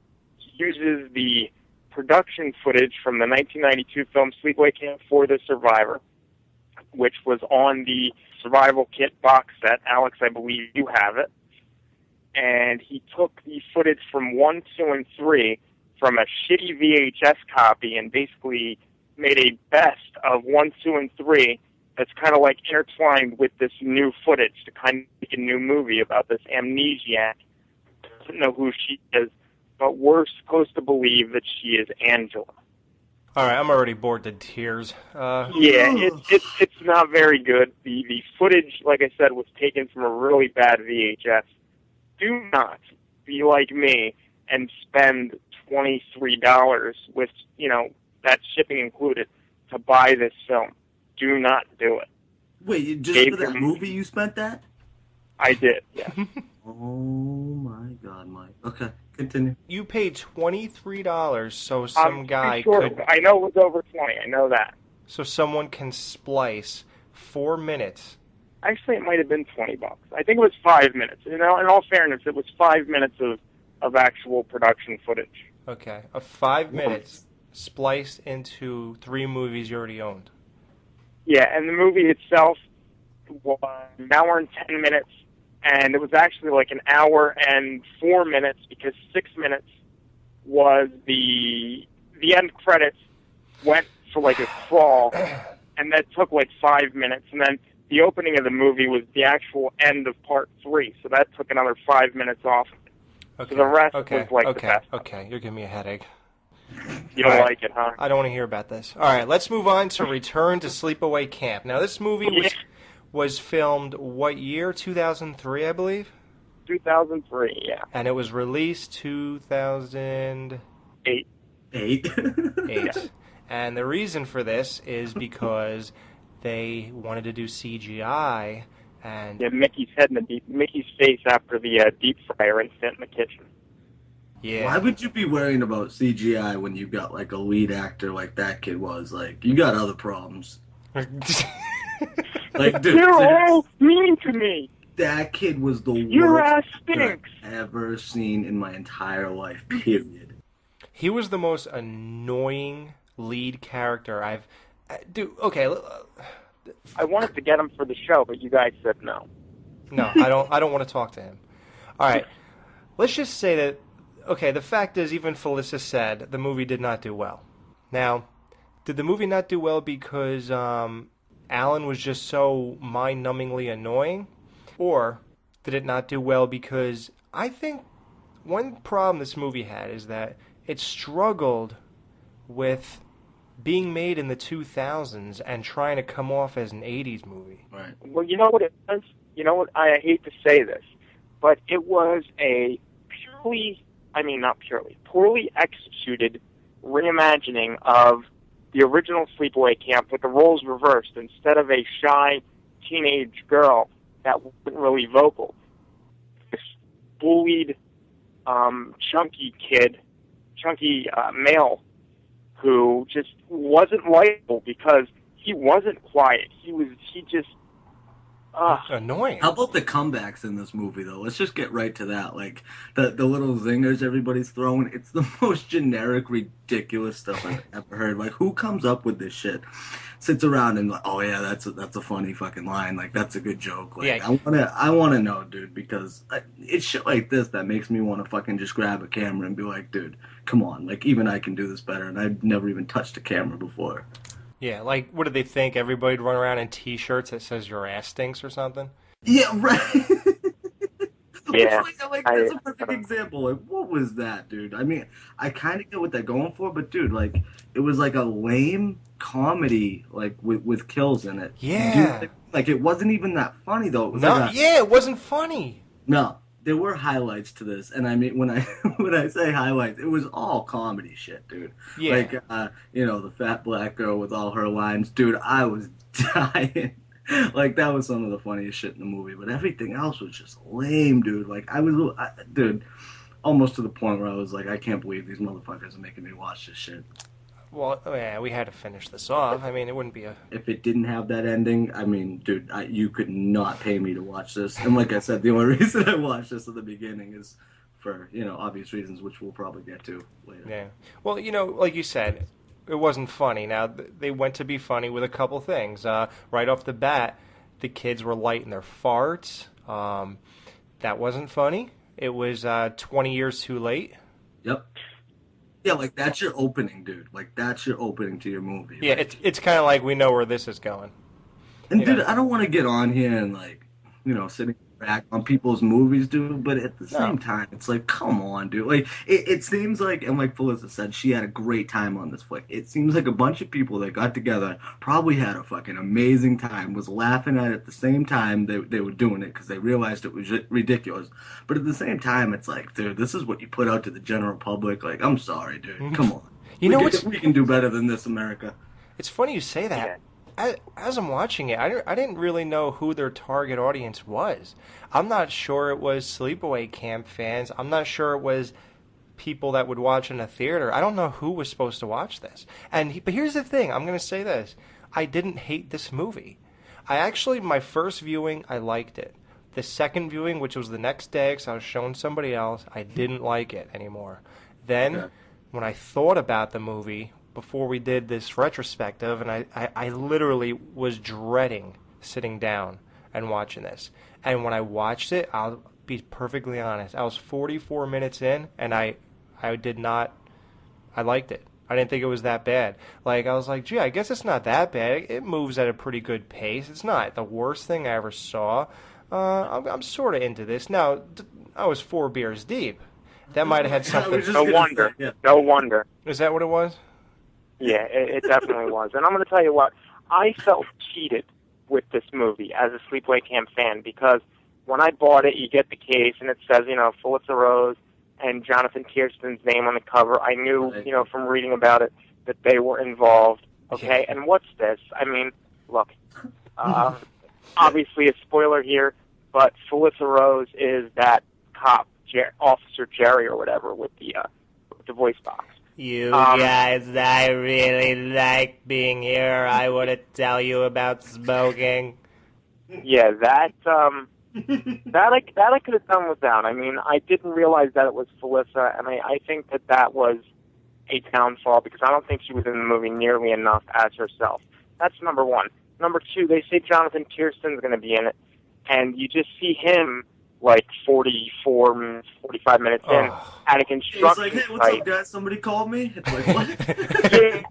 Speaker 4: uses the production footage from the 1992 film Sleepaway Camp for The Survivor, which was on the survival kit box set. Alex, I believe you have it. And he took the footage from 1, 2, and 3 from a shitty VHS copy and basically made a best of 1, 2, and 3 that's kind of like intertwined with this new footage to kind of make a new movie about this amnesiac who doesn't know who she is, but we're supposed to believe that she is Angela.
Speaker 2: All right, I'm already bored to tears.
Speaker 4: Yeah, it's not very good. The footage, like I said, was taken from a really bad VHS. Do not be like me and spend $23 with, that shipping included to buy this film. Do not do it.
Speaker 5: Wait, just for that movie you spent that?
Speaker 4: I did, yeah.
Speaker 5: Oh my God, Mike. Okay, continue.
Speaker 2: You paid $23 so some guy could...
Speaker 4: I know it was over 20, I know that.
Speaker 2: So someone can splice 4 minutes.
Speaker 4: Actually, it might have been $20. I think it was 5 minutes. In all fairness, it was 5 minutes of actual production footage.
Speaker 2: Okay, 5 minutes spliced into 3 movies you already owned.
Speaker 4: Yeah, and the movie itself was an hour and 10 minutes, and it was actually like an hour and 4 minutes because 6 minutes was the end credits went for like a crawl, and that took like 5 minutes, and then the opening of the movie was the actual end of part 3, so that took another 5 minutes off.
Speaker 2: Okay.
Speaker 4: So the rest was like the best.
Speaker 2: Okay, you're giving me a headache.
Speaker 4: You don't like it, huh?
Speaker 2: I don't want to hear about this. All right, let's move on to Return to Sleepaway Camp. Now, this movie was filmed what year? 2003, I believe?
Speaker 4: 2003, yeah.
Speaker 2: And it was released 2008.
Speaker 4: 8.
Speaker 2: Yeah. And the reason for this is because they wanted to do CGI And
Speaker 4: yeah, Mickey's head in the Mickey's face after the deep fryer incident in the kitchen.
Speaker 2: yeah.
Speaker 5: Why would you be worrying about CGI when you got like a lead actor like that kid was? Like, you got other problems. Like, dude,
Speaker 4: You're all mean to me.
Speaker 5: that kid was the
Speaker 4: Your
Speaker 5: worst
Speaker 4: ass
Speaker 5: actor
Speaker 4: stinks.
Speaker 5: I've ever seen in my entire life, period.
Speaker 2: He was the most annoying lead character I've... Dude, okay.
Speaker 4: I wanted to get him for the show, but you guys said no.
Speaker 2: No, I don't want to talk to him. All right. Let's just say that, okay, the fact is, even Felissa said the movie did not do well. Now, did the movie not do well because Alan was just so mind-numbingly annoying? Or did it not do well because I think one problem this movie had is that it struggled with being made in the 2000s and trying to come off as an 80s movie.
Speaker 5: Right.
Speaker 4: Well, you know what it was? You know what? I hate to say this, but it was a poorly executed reimagining of the original Sleepaway Camp with the roles reversed. Instead of a shy teenage girl that wasn't really vocal, this bullied, chunky male who just wasn't likable because he wasn't quiet. He just
Speaker 2: Annoying.
Speaker 5: How about the comebacks in this movie, though? Let's just get right to that. Like, the little zingers everybody's throwing, it's the most generic, ridiculous stuff I've ever heard. Like, who comes up with this shit? Sits around and like, oh yeah, that's a funny fucking line. Like, that's a good joke. Like,
Speaker 2: yeah.
Speaker 5: I wanna know, dude, because it's shit like this that makes me want to fucking just grab a camera and be like, dude, come on. Like, even I can do this better, and I've never even touched a camera before.
Speaker 2: Yeah, like, what did they think? Everybody'd run around in T-shirts that says your ass stinks or something?
Speaker 5: Yeah, right.
Speaker 4: Yeah.
Speaker 5: Like, that's a perfect example. Like, what was that, dude? I mean, I kind of get what they're going for, but, dude, like, it was like a lame comedy, like, with kills in it.
Speaker 2: Yeah.
Speaker 5: Dude, like, it wasn't even that funny, though. It was
Speaker 2: it wasn't funny.
Speaker 5: No. There were highlights to this, and I mean, when I say highlights, it was all comedy shit, dude.
Speaker 2: Yeah.
Speaker 5: Like, the fat black girl with all her lines, dude. I was dying. Like, that was some of the funniest shit in the movie, but everything else was just lame, dude. Like, dude, almost to the point where I was like, I can't believe these motherfuckers are making me watch this shit.
Speaker 2: Well, yeah, we had to finish this off. I mean, it wouldn't be a...
Speaker 5: If it didn't have that ending, I mean, dude, you could not pay me to watch this. And like I said, the only reason I watched this at the beginning is for, obvious reasons, which we'll probably get to later.
Speaker 2: Yeah. Well, like you said, it wasn't funny. Now, they went to be funny with a couple things. Right off the bat, the kids were lighting their farts. That wasn't funny. It was 20 years too late.
Speaker 5: Yep. Yeah, like, that's your opening, dude. Like, that's your opening to your movie.
Speaker 2: Yeah,
Speaker 5: like,
Speaker 2: it's kind of like we know where this is going.
Speaker 5: And, dude, I don't want to get on here and, like, sitting back on people's movies, dude, but at the same time, it's like, come on, dude. Like, it seems like, and like Felissa said, she had a great time on this flick. It seems like a bunch of people that got together probably had a fucking amazing time, was laughing at it at the same time they were doing it because they realized it was ridiculous. But at the same time, it's like, dude, this is what you put out to the general public. Like, I'm sorry, dude. Come on. We can do better than this, America.
Speaker 2: It's funny you say that.
Speaker 4: Yeah.
Speaker 2: As I'm watching it, I didn't really know who their target audience was. I'm not sure it was Sleepaway Camp fans. I'm not sure it was people that would watch in a theater. I don't know who was supposed to watch this. But here's the thing. I'm going to say this. I didn't hate this movie. My first viewing, I liked it. The second viewing, which was the next day because I was showing somebody else, I didn't like it anymore. Then, when I thought about the movie before we did this retrospective, and I literally was dreading sitting down and watching this. And when I watched it, I'll be perfectly honest, I was 44 minutes in, and I liked it. I didn't think it was that bad. Like, I was like, gee, I guess it's not that bad. It moves at a pretty good pace. It's not the worst thing I ever saw. I'm sort of into this. Now, I was 4 beers deep. That might have had something.
Speaker 4: No wonder. No wonder.
Speaker 2: Is that what it was?
Speaker 4: Yeah, it definitely was. And I'm going to tell you what, I felt cheated with this movie as a Sleepaway Camp fan because when I bought it, you get the case and it says, Felissa Rose and Jonathan Tiersten's name on the cover. I knew, from reading about it that they were involved. Okay, and what's this? I mean, look, obviously a spoiler here, but Felissa Rose is that cop, Officer Jerry or whatever, with the voice box.
Speaker 2: You guys, I really like being here. I want to tell you about smoking.
Speaker 4: Yeah, that I could have done without. I mean, I didn't realize that it was Felissa, and I think that was a downfall because I don't think she was in the movie nearly enough as herself. That's number one. Number two, they say Jonathan Tiersten's going to be in it, and you just see him like 45 minutes in at a construction
Speaker 5: site. He's like, hey, what's up, guys? Somebody called me? It's like, what?
Speaker 4: Yeah.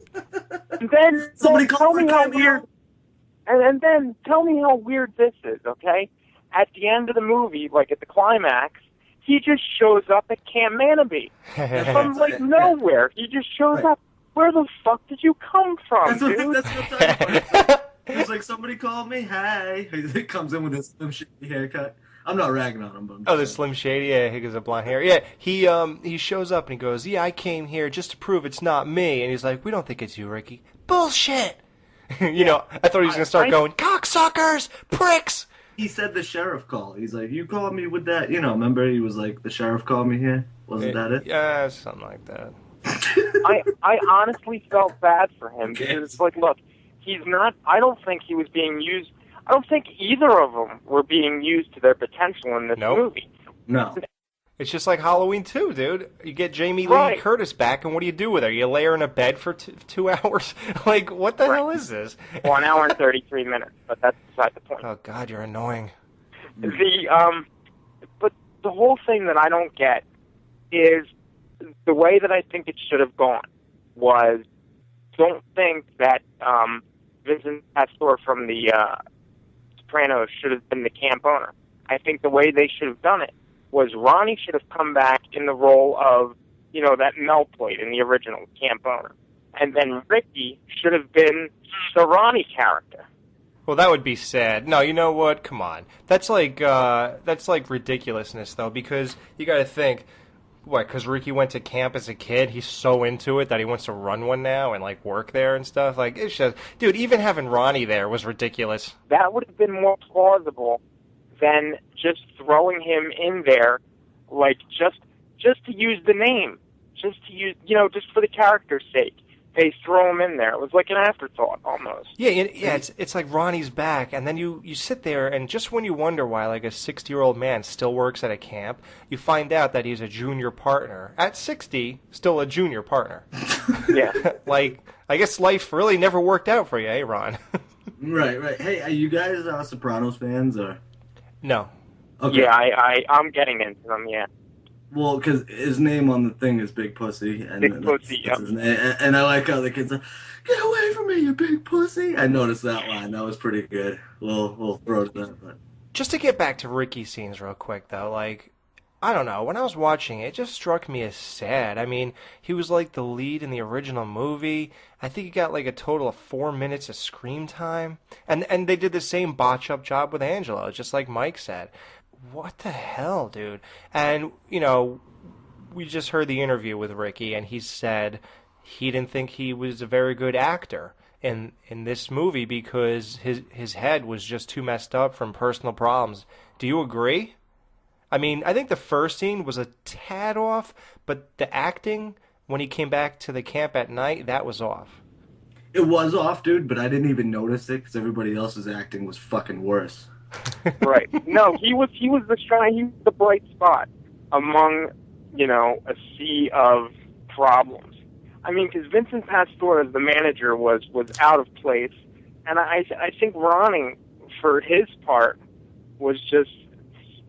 Speaker 4: And then
Speaker 5: somebody called me how weird.
Speaker 4: And then tell me how weird this is, okay? At the end of the movie, like at the climax, he just shows up at Camp Manabee. From like nowhere. He just shows up. Where the fuck did you come from, dude?
Speaker 5: That's what I'm talking about. He's like, somebody called me, hey. He comes in with his Slim Shady haircut. I'm not ragging on him. But
Speaker 2: the Slim Shady, yeah, he has a blonde hair. Yeah, he shows up and he goes, yeah, I came here just to prove it's not me. And he's like, we don't think it's you, Ricky. Bullshit! You know, I thought he was going to start going, cocksuckers, pricks!
Speaker 5: He said the sheriff called. He's like, you called me with that, you know, remember he was like, the sheriff called me here? Wasn't that it?
Speaker 2: Yeah, something like that.
Speaker 4: I honestly felt bad for him because it's like, look, he's not, I don't think he was being used, I don't think either of them were being used to their potential in this movie.
Speaker 5: No.
Speaker 2: It's just like Halloween 2, dude. You get Jamie Lee Curtis back, and what do you do with her? You lay her in a bed for 2 hours? Like, what the hell is this?
Speaker 4: 1 hour and 33 minutes, but that's beside the point.
Speaker 2: Oh, God, you're annoying.
Speaker 4: But the whole thing that I don't get is the way that I think it should have gone was, don't think that Vincent Pastore from the Sopranos should have been the camp owner. I think the way they should have done it was Ronnie should have come back in the role of, you know, that Mel played in the original camp owner. And then Ricky should have been the Ronnie character.
Speaker 2: Well, that would be sad. No, you know what? Come on. That's like ridiculousness, though, because you got to think, what, because Ricky went to camp as a kid, he's so into it that he wants to run one now and, like, work there and stuff. Like, it's just, dude, even having Ronnie there was ridiculous.
Speaker 4: That would have been more plausible than just throwing him in there, like, just to use the name. Just to use, you know, just for the character's sake. They throw him in there. It was like an afterthought, almost.
Speaker 2: Yeah, it's like Ronnie's back, and then you sit there, and just when you wonder why, like, a 60-year-old man still works at a camp, you find out that he's a junior partner. At 60, still a junior partner.
Speaker 4: Yeah.
Speaker 2: Like, I guess life really never worked out for you, eh, Ron?
Speaker 5: Right. Hey, are you guys Sopranos fans, or?
Speaker 2: No.
Speaker 5: Okay.
Speaker 4: Yeah, I'm getting into them, yeah.
Speaker 5: Well, because his name on the thing is Big Pussy. And
Speaker 4: Big Pussy, yep.
Speaker 5: And I like how the kids are, get away from me, you big pussy. I noticed that line. That was pretty good. We'll throw to that. But.
Speaker 2: Just to get back to Ricky's scenes real quick, though, like, I don't know. When I was watching it just struck me as sad. I mean, he was like the lead in the original movie. I think he got like a total of 4 minutes of screen time. And they did the same botch-up job with Angelo, just like Mike said. What the hell, dude? And, you know, we just heard the interview with Ricky, and he said he didn't think he was a very good actor in this movie because his head was just too messed up from personal problems. Do you agree? I mean, I think the first scene was a tad off, but the acting, when he came back to the camp at night, that was off.
Speaker 5: It was off, dude, but I didn't even notice it because everybody else's acting was fucking worse.
Speaker 4: Right. No, he was the bright spot among, you know, a sea of problems. I mean, because Vincent Pastore as the manager was out of place, and I think Ronnie, for his part, was just,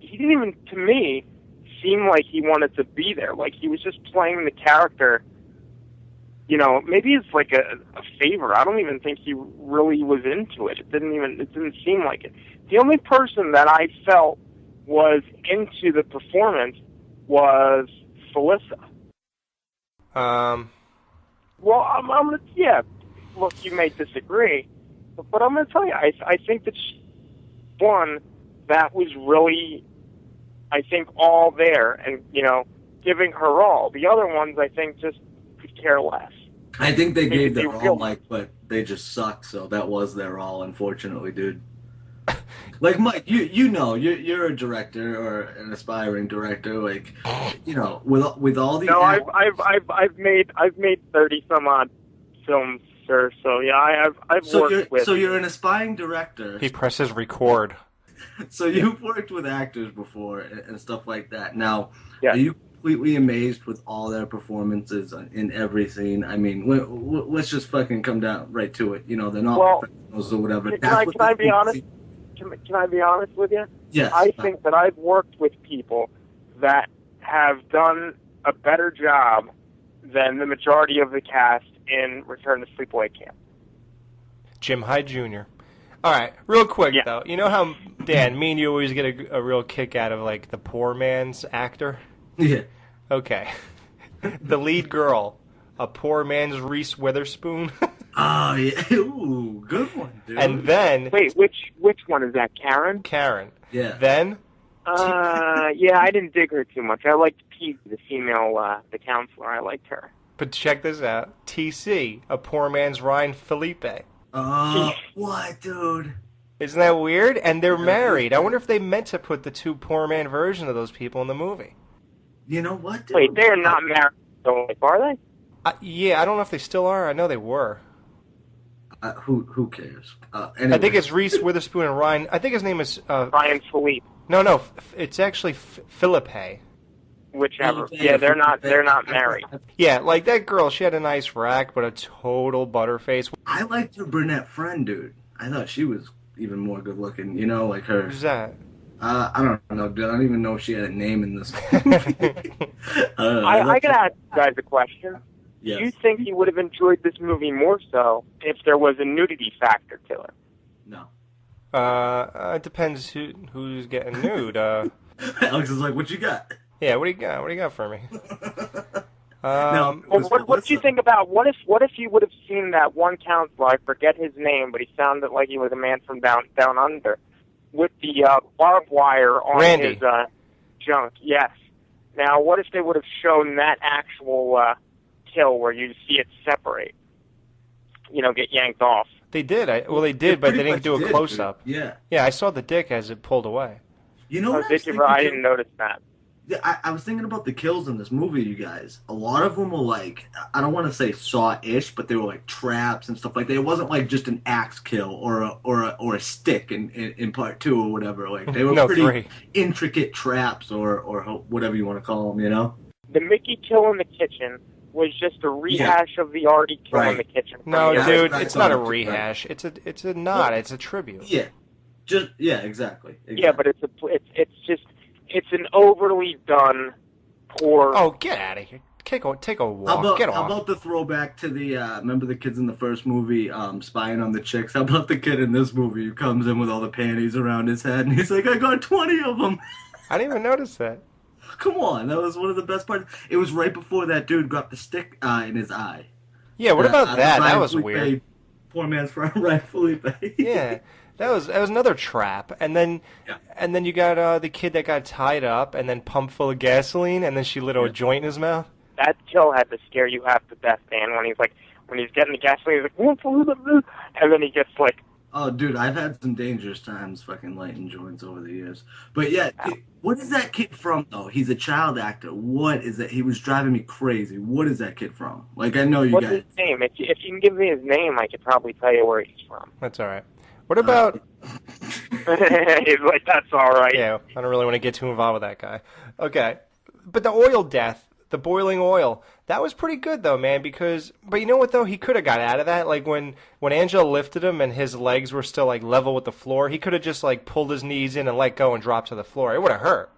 Speaker 4: he didn't even, to me, seem like he wanted to be there. Like, he was just playing the character, you know, maybe it's like a favor. I don't even think he really was into it. It didn't seem like it. The only person that I felt was into the performance was Felissa. Well, I'm gonna, yeah, look, you may disagree, but I'm gonna tell you, I think that one that was really, I think, all there, and, you know, giving her all. The other ones, I think, just could care less.
Speaker 5: I think they gave their all, Mike, but they just sucked, so that was their all, unfortunately, dude. Like Mike, you know, you're a director or an aspiring director. Like, you know, with all these.
Speaker 4: No, I've made 30 some odd films, sir. So yeah, I've worked with.
Speaker 5: So you're an aspiring director.
Speaker 2: He presses record.
Speaker 5: So you've worked with actors before and stuff like that. Now,
Speaker 4: Yeah.
Speaker 5: are you completely amazed with all their performances in every scene? I mean, let's just fucking come down right to it. You know, they're not professionals or whatever.
Speaker 4: Can I be honest? Can I be honest with you?
Speaker 5: Yes.
Speaker 4: I think that I've worked with people that have done a better job than the majority of the cast in Return to Sleepaway Camp.
Speaker 2: Jim Hyde Jr. All right, real quick though. You know how, Dan, me and you always get a real kick out of like the poor man's actor?
Speaker 5: Yeah.
Speaker 2: Okay. The lead girl, a poor man's Reese Witherspoon.
Speaker 5: Oh yeah. Ooh, good one, dude.
Speaker 2: And then
Speaker 4: Wait, which one is that? Karen?
Speaker 2: Karen.
Speaker 5: Yeah.
Speaker 2: Then
Speaker 4: Yeah, I didn't dig her too much. I liked Pete, the female, the counselor. I liked her.
Speaker 2: but check this out. TC, a poor man's Ryan Felipe.
Speaker 5: What, dude?
Speaker 2: Isn't that weird? And they're married. I wonder if they meant to put the two poor man version of those people in the movie.
Speaker 5: You know what, dude?
Speaker 4: Wait, they're not married, though, are they?
Speaker 2: Yeah, I don't know if they still are. I know they were.
Speaker 5: Who cares? Anyway.
Speaker 2: I think it's Reese Witherspoon and Ryan. I think his name is...
Speaker 4: Ryan Philippe.
Speaker 2: No, it's actually Philippe.
Speaker 4: Whichever. Yeah, they're not married.
Speaker 2: Yeah, like that girl, she had a nice rack, but a total butterface.
Speaker 5: I liked her brunette friend, dude. I thought she was even more good looking, you know, like her.
Speaker 2: Who's that?
Speaker 5: I don't know, dude. I don't even know if she had a name in this movie.
Speaker 4: I gotta ask you guys a question.
Speaker 5: Yes.
Speaker 4: Do you think you would have enjoyed this movie more so if there was a nudity factor to it?
Speaker 5: No.
Speaker 2: It depends who's getting nude.
Speaker 5: Alex is like, what you got?
Speaker 2: Yeah, what do you got? What do you got for me?
Speaker 5: No,
Speaker 4: what do you think about what if you would have seen that one counselor? I forget his name, but he sounded like he was a man from down under, with the barbed wire on
Speaker 2: Randy.
Speaker 4: his junk. Yes. Now, what if they would have shown that actual kill where you see it separate? You know, get yanked off.
Speaker 2: They did. They did, but they didn't do a close up.
Speaker 5: Yeah.
Speaker 2: Yeah, I saw the dick as it pulled away.
Speaker 5: You know what
Speaker 4: I didn't notice that.
Speaker 5: Yeah, I was thinking about the kills in this movie, you guys. A lot of them were like, I don't want to say Saw-ish, but they were like traps and stuff like that. It wasn't like just an axe kill or a stick in part 2 or whatever. Like they were pretty intricate traps or whatever you want to call them, you know?
Speaker 4: The Mickey kill in the kitchen was just a rehash of the Artie kill in the kitchen.
Speaker 2: No, dude, it's not a rehash. It's a nod. It's a tribute.
Speaker 5: Yeah. Exactly.
Speaker 4: Yeah, but it's an overly done, poor...
Speaker 2: Oh, get out of here. Take a walk. Get off.
Speaker 5: How about the throwback to the, remember the kids in the first movie spying on the chicks? How about the kid in this movie who comes in with all the panties around his head and he's like, I got 20 of them.
Speaker 2: I didn't even notice that.
Speaker 5: Come on, that was one of the best parts. It was right before that dude got the stick in his eye.
Speaker 2: Yeah, what about that? That was weird.
Speaker 5: Poor man's Ryan Felipe.
Speaker 2: Yeah. That was another trap, and then you got the kid that got tied up and then pumped full of gasoline, and then she lit a joint in his mouth.
Speaker 4: That kill had to scare you half to death, man. When he's getting the gasoline, he's like, and then he gets like.
Speaker 5: Oh, dude, I've had some dangerous times fucking lighting joints over the years. But yeah, what is that kid from though? He's a child actor. What is that? He was driving me crazy. What is that kid from? Like I know you guys.
Speaker 4: What's his name? If you can give me his name, I could probably tell you where he's from.
Speaker 2: That's all right. What about...
Speaker 4: He's like, that's all right.
Speaker 2: Yeah, I don't really want to get too involved with that guy. Okay. But the oil death, the boiling oil, that was pretty good, though, man, because... But you know what, though? He could have got out of that. Like, when Angela lifted him and his legs were still, like, level with the floor, he could have just, like, pulled his knees in and let go and dropped to the floor. It would have hurt.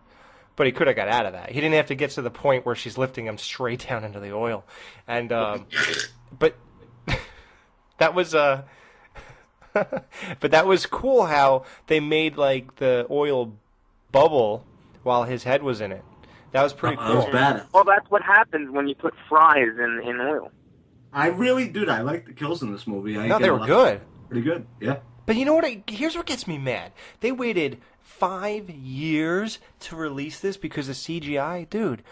Speaker 2: But he could have got out of that. He didn't have to get to the point where she's lifting him straight down into the oil. And, but that was... But that was cool how they made like the oil bubble while his head was in it. That was pretty cool.
Speaker 5: That was bad.
Speaker 4: Well, that's what happens when you put fries in oil.
Speaker 5: I like the kills in this movie.
Speaker 2: No, they were good.
Speaker 5: Pretty good, yeah.
Speaker 2: But you know what? Here's what gets me mad. They waited 5 years to release this because of CGI. Dude,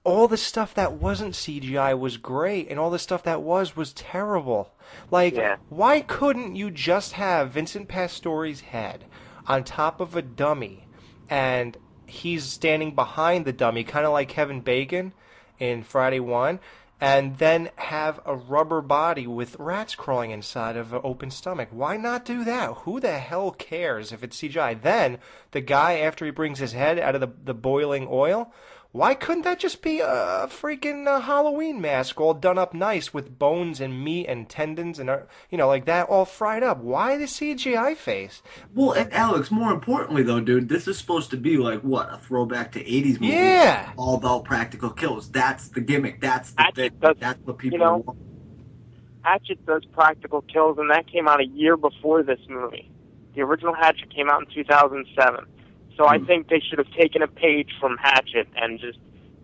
Speaker 2: all the stuff that wasn't CGI was great, and all the stuff that was terrible. Like, why couldn't you just have Vincent Pastore's head on top of a dummy, and he's standing behind the dummy, kind of like Kevin Bacon in Friday 1, and then have a rubber body with rats crawling inside of an open stomach. Why not do that? Who the hell cares if it's CGI? Then, the guy, after he brings his head out of the boiling oil, why couldn't that just be a freaking Halloween mask all done up nice with bones and meat and tendons and, like that all fried up? Why the CGI face?
Speaker 5: Well, and Alex, more importantly, though, dude, this is supposed to be like, what, a throwback to 80s movie?
Speaker 2: Yeah.
Speaker 5: All about practical kills. That's the gimmick. That's the thing. That's what people want.
Speaker 4: Hatchet does practical kills, and that came out a year before this movie. The original Hatchet came out in 2007. So I think they should have taken a page from Hatchet and just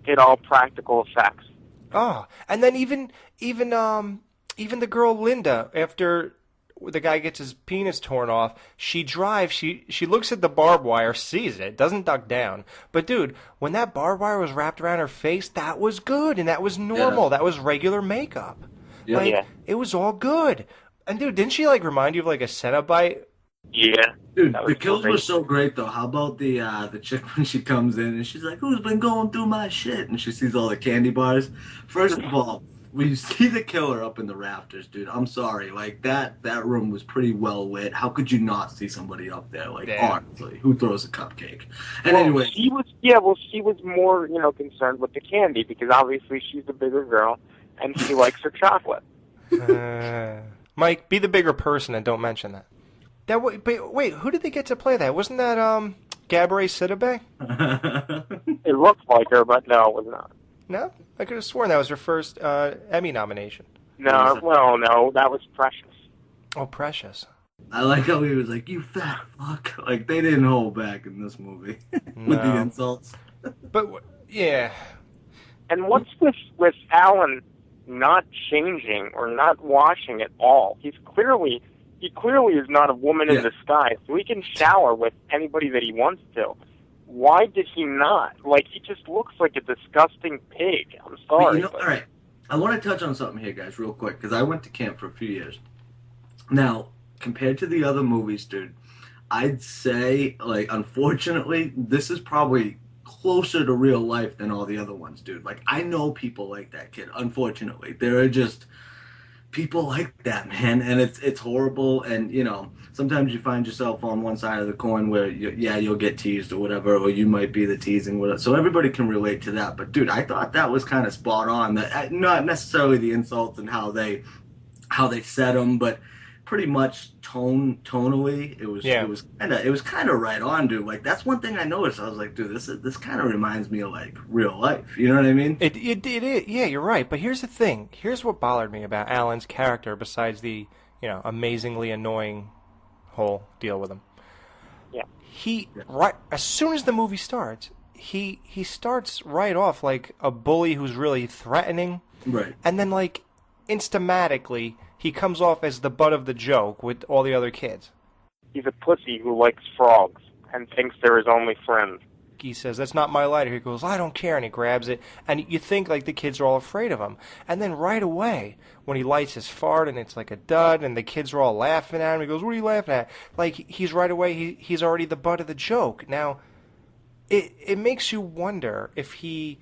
Speaker 4: did all practical effects.
Speaker 2: Oh, and then even the girl Linda, after the guy gets his penis torn off, she drives. She looks at the barbed wire, sees it, doesn't duck down. But dude, when that barbed wire was wrapped around her face, that was good and that was normal. Yeah. That was regular makeup.
Speaker 5: Yeah.
Speaker 2: It was all good. And dude, didn't she remind you of a Cenobite?
Speaker 4: Yeah.
Speaker 5: Dude, the kills were so great, though. How about the chick when she comes in and she's like, "Who's been going through my shit?" And she sees all the candy bars. First of all, when you see the killer up in the rafters, dude, I'm sorry. That room was pretty well lit. How could you not see somebody up there? Honestly, who throws a cupcake? And anyway,
Speaker 4: she was more, concerned with the candy because obviously she's the bigger girl and she likes her chocolate.
Speaker 2: Mike, be the bigger person and don't mention that. But wait, who did they get to play that? Wasn't that Gabourey Sidibe?
Speaker 4: It looked like her, but no, it was not.
Speaker 2: No? I could have sworn that was her first Emmy nomination.
Speaker 4: No, no, that was Precious.
Speaker 2: Oh, Precious.
Speaker 5: I like how he was like, "You fat fuck." They didn't hold back in this movie with the insults.
Speaker 2: But, yeah.
Speaker 4: And what's this with Alan not changing or not washing at all? He clearly is not a woman in disguise, so he can shower with anybody that he wants to. Why did he not? He just looks like a disgusting pig. I'm sorry.
Speaker 5: All right. I want to touch on something here, guys, real quick, because I went to camp for a few years. Now, compared to the other movies, dude, I'd say, unfortunately, this is probably closer to real life than all the other ones, dude. I know people like that kid, unfortunately. There are just people like that, man, and it's horrible. And sometimes you find yourself on one side of the coin where you'll get teased or whatever, or you might be the teasing, whatever. So everybody can relate to that. But dude, I thought that was kind of spot on. That not necessarily the insults and how they said them, but pretty much tonally, it was kind of right on, dude. That's one thing I noticed. I was like, dude, this kind of reminds me of real life. You know what I mean?
Speaker 2: It yeah, you're right. But here's the thing. Here's what bothered me about Alan's character, besides the amazingly annoying whole deal with him.
Speaker 4: Yeah.
Speaker 2: Right as soon as the movie starts, he starts right off like a bully who's really threatening.
Speaker 5: Right.
Speaker 2: And then instamatically, he comes off as the butt of the joke with all the other kids.
Speaker 4: He's a pussy who likes frogs and thinks they're his only friend.
Speaker 2: He says, "That's not my lighter." He goes, "I don't care," and he grabs it. And you think the kids are all afraid of him. And then right away, when he lights his fart and it's like a dud and the kids are all laughing at him, he goes, "What are you laughing at?" He's right away, he's already the butt of the joke. Now, it makes you wonder if he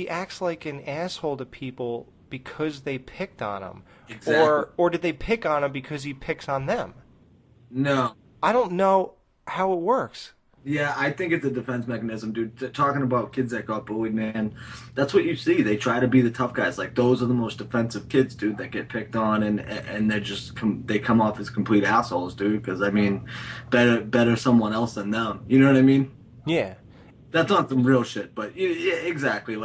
Speaker 2: acts like an asshole to people because they picked on him.
Speaker 5: Exactly.
Speaker 2: Or did they pick on him because he picks on them?
Speaker 5: No.
Speaker 2: I don't know how it works.
Speaker 5: Yeah, I think it's a defense mechanism, dude. Talking about kids that got bullied, man, that's what you see. They try to be the tough guys. Those are the most defensive kids, dude, that get picked on, and they're just they come off as complete assholes, dude. Because better someone else than them. You know what I mean?
Speaker 2: Yeah.
Speaker 5: That's not some real shit, but yeah, exactly.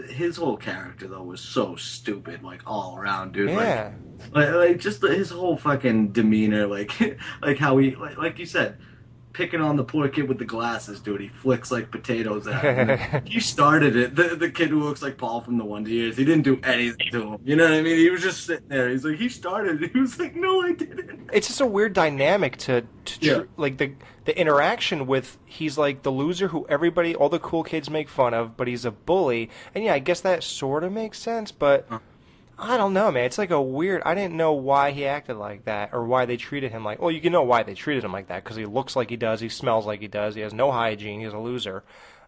Speaker 5: His whole character though was so stupid, all around, dude.
Speaker 2: Yeah.
Speaker 5: Just his whole fucking demeanor, how he, like you said, picking on the poor kid with the glasses, dude. He flicks potatoes at him. He started it. The kid who looks like Paul from The Wonder Years. He didn't do anything to him. You know what I mean? He was just sitting there. He's like, he started it. He was like, no, I didn't.
Speaker 2: It's just a weird dynamic the interaction with, he's the loser who all the cool kids make fun of, but he's a bully. And yeah, I guess that sort of makes sense, but I don't know, man. It's like a weird... I didn't know why he acted like that or why they treated him like... Well, you can know why they treated him like that because he looks like he does, he smells like he does, he has no hygiene, he's a loser,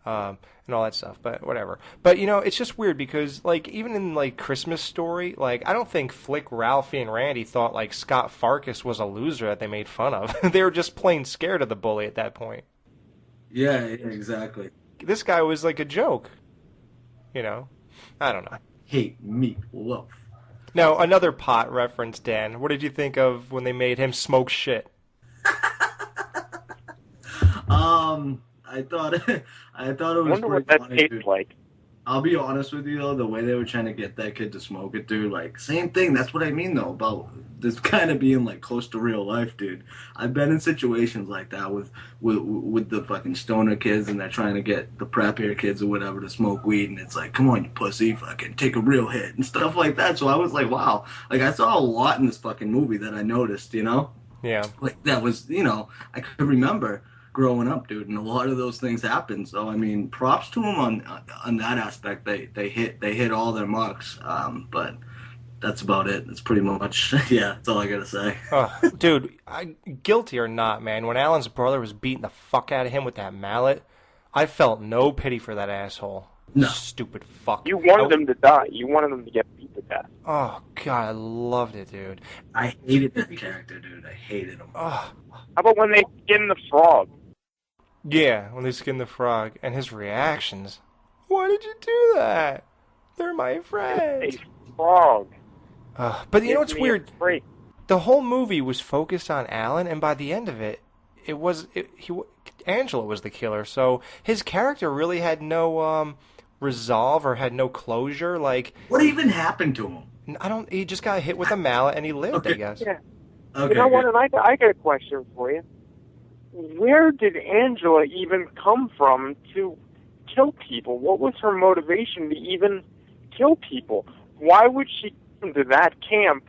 Speaker 2: and all that stuff, but whatever. But, you know, it's just weird because, like, even in, like, Christmas Story, like, I don't think Flick, Ralphie, and Randy thought, like, Scott Farkas was a loser that they made fun of. They were just plain scared of the bully at that point.
Speaker 5: Yeah, exactly.
Speaker 2: This guy was like a joke, you know? I don't know.
Speaker 5: Hate meatloaf.
Speaker 2: Now, another pot reference, Dan. What did you think of when they made him smoke shit?
Speaker 5: I thought it was
Speaker 4: wonder what
Speaker 5: pretty
Speaker 4: that
Speaker 5: funny,
Speaker 4: tastes
Speaker 5: dude.
Speaker 4: like.
Speaker 5: I'll be honest with you though, the way they were trying to get that kid to smoke it, dude, like same thing. That's what I mean though about this kind of being like close to real life, dude. I've been in situations like that with the fucking stoner kids, and they're trying to get the preppier kids or whatever to smoke weed, and it's like, come on, you pussy, fucking take a real hit and stuff like that. So I was like, wow, like I saw a lot in this fucking movie that I noticed, you know,
Speaker 2: Yeah.
Speaker 5: like that was, you know, I could remember growing up, dude, and a lot of those things happen. So I mean, props to them on that aspect. They hit all their marks. But that's about it. That's pretty much that's all I gotta say.
Speaker 2: Dude, guilty or not, man, when Alan's brother was beating the fuck out of him with that mallet, I felt no pity for that asshole.
Speaker 5: No.
Speaker 2: Stupid fuck.
Speaker 4: You wanted him to die. You wanted him to get beat to death.
Speaker 2: Oh god, I loved it, dude.
Speaker 5: I hated that character, dude. I hated him.
Speaker 2: Oh.
Speaker 4: How about when they skin the frog?
Speaker 2: Yeah, when they skinned the frog and his reactions. Why did you do that? They're my friends.
Speaker 4: A frog.
Speaker 2: But you know what's
Speaker 4: Give me a
Speaker 2: weird?
Speaker 4: break.
Speaker 2: The whole movie was focused on Alan, and by the end of it, Angela was the killer. So his character really had no resolve or had no closure. Like,
Speaker 5: what even happened to him?
Speaker 2: He just got hit with a mallet and he lived.
Speaker 5: Okay.
Speaker 2: I guess.
Speaker 4: Yeah.
Speaker 5: Okay,
Speaker 4: You know what?
Speaker 5: good.
Speaker 4: And I got a question for you. Where did Angela even come from to kill people? What was her motivation to even kill people? Why would she come to that camp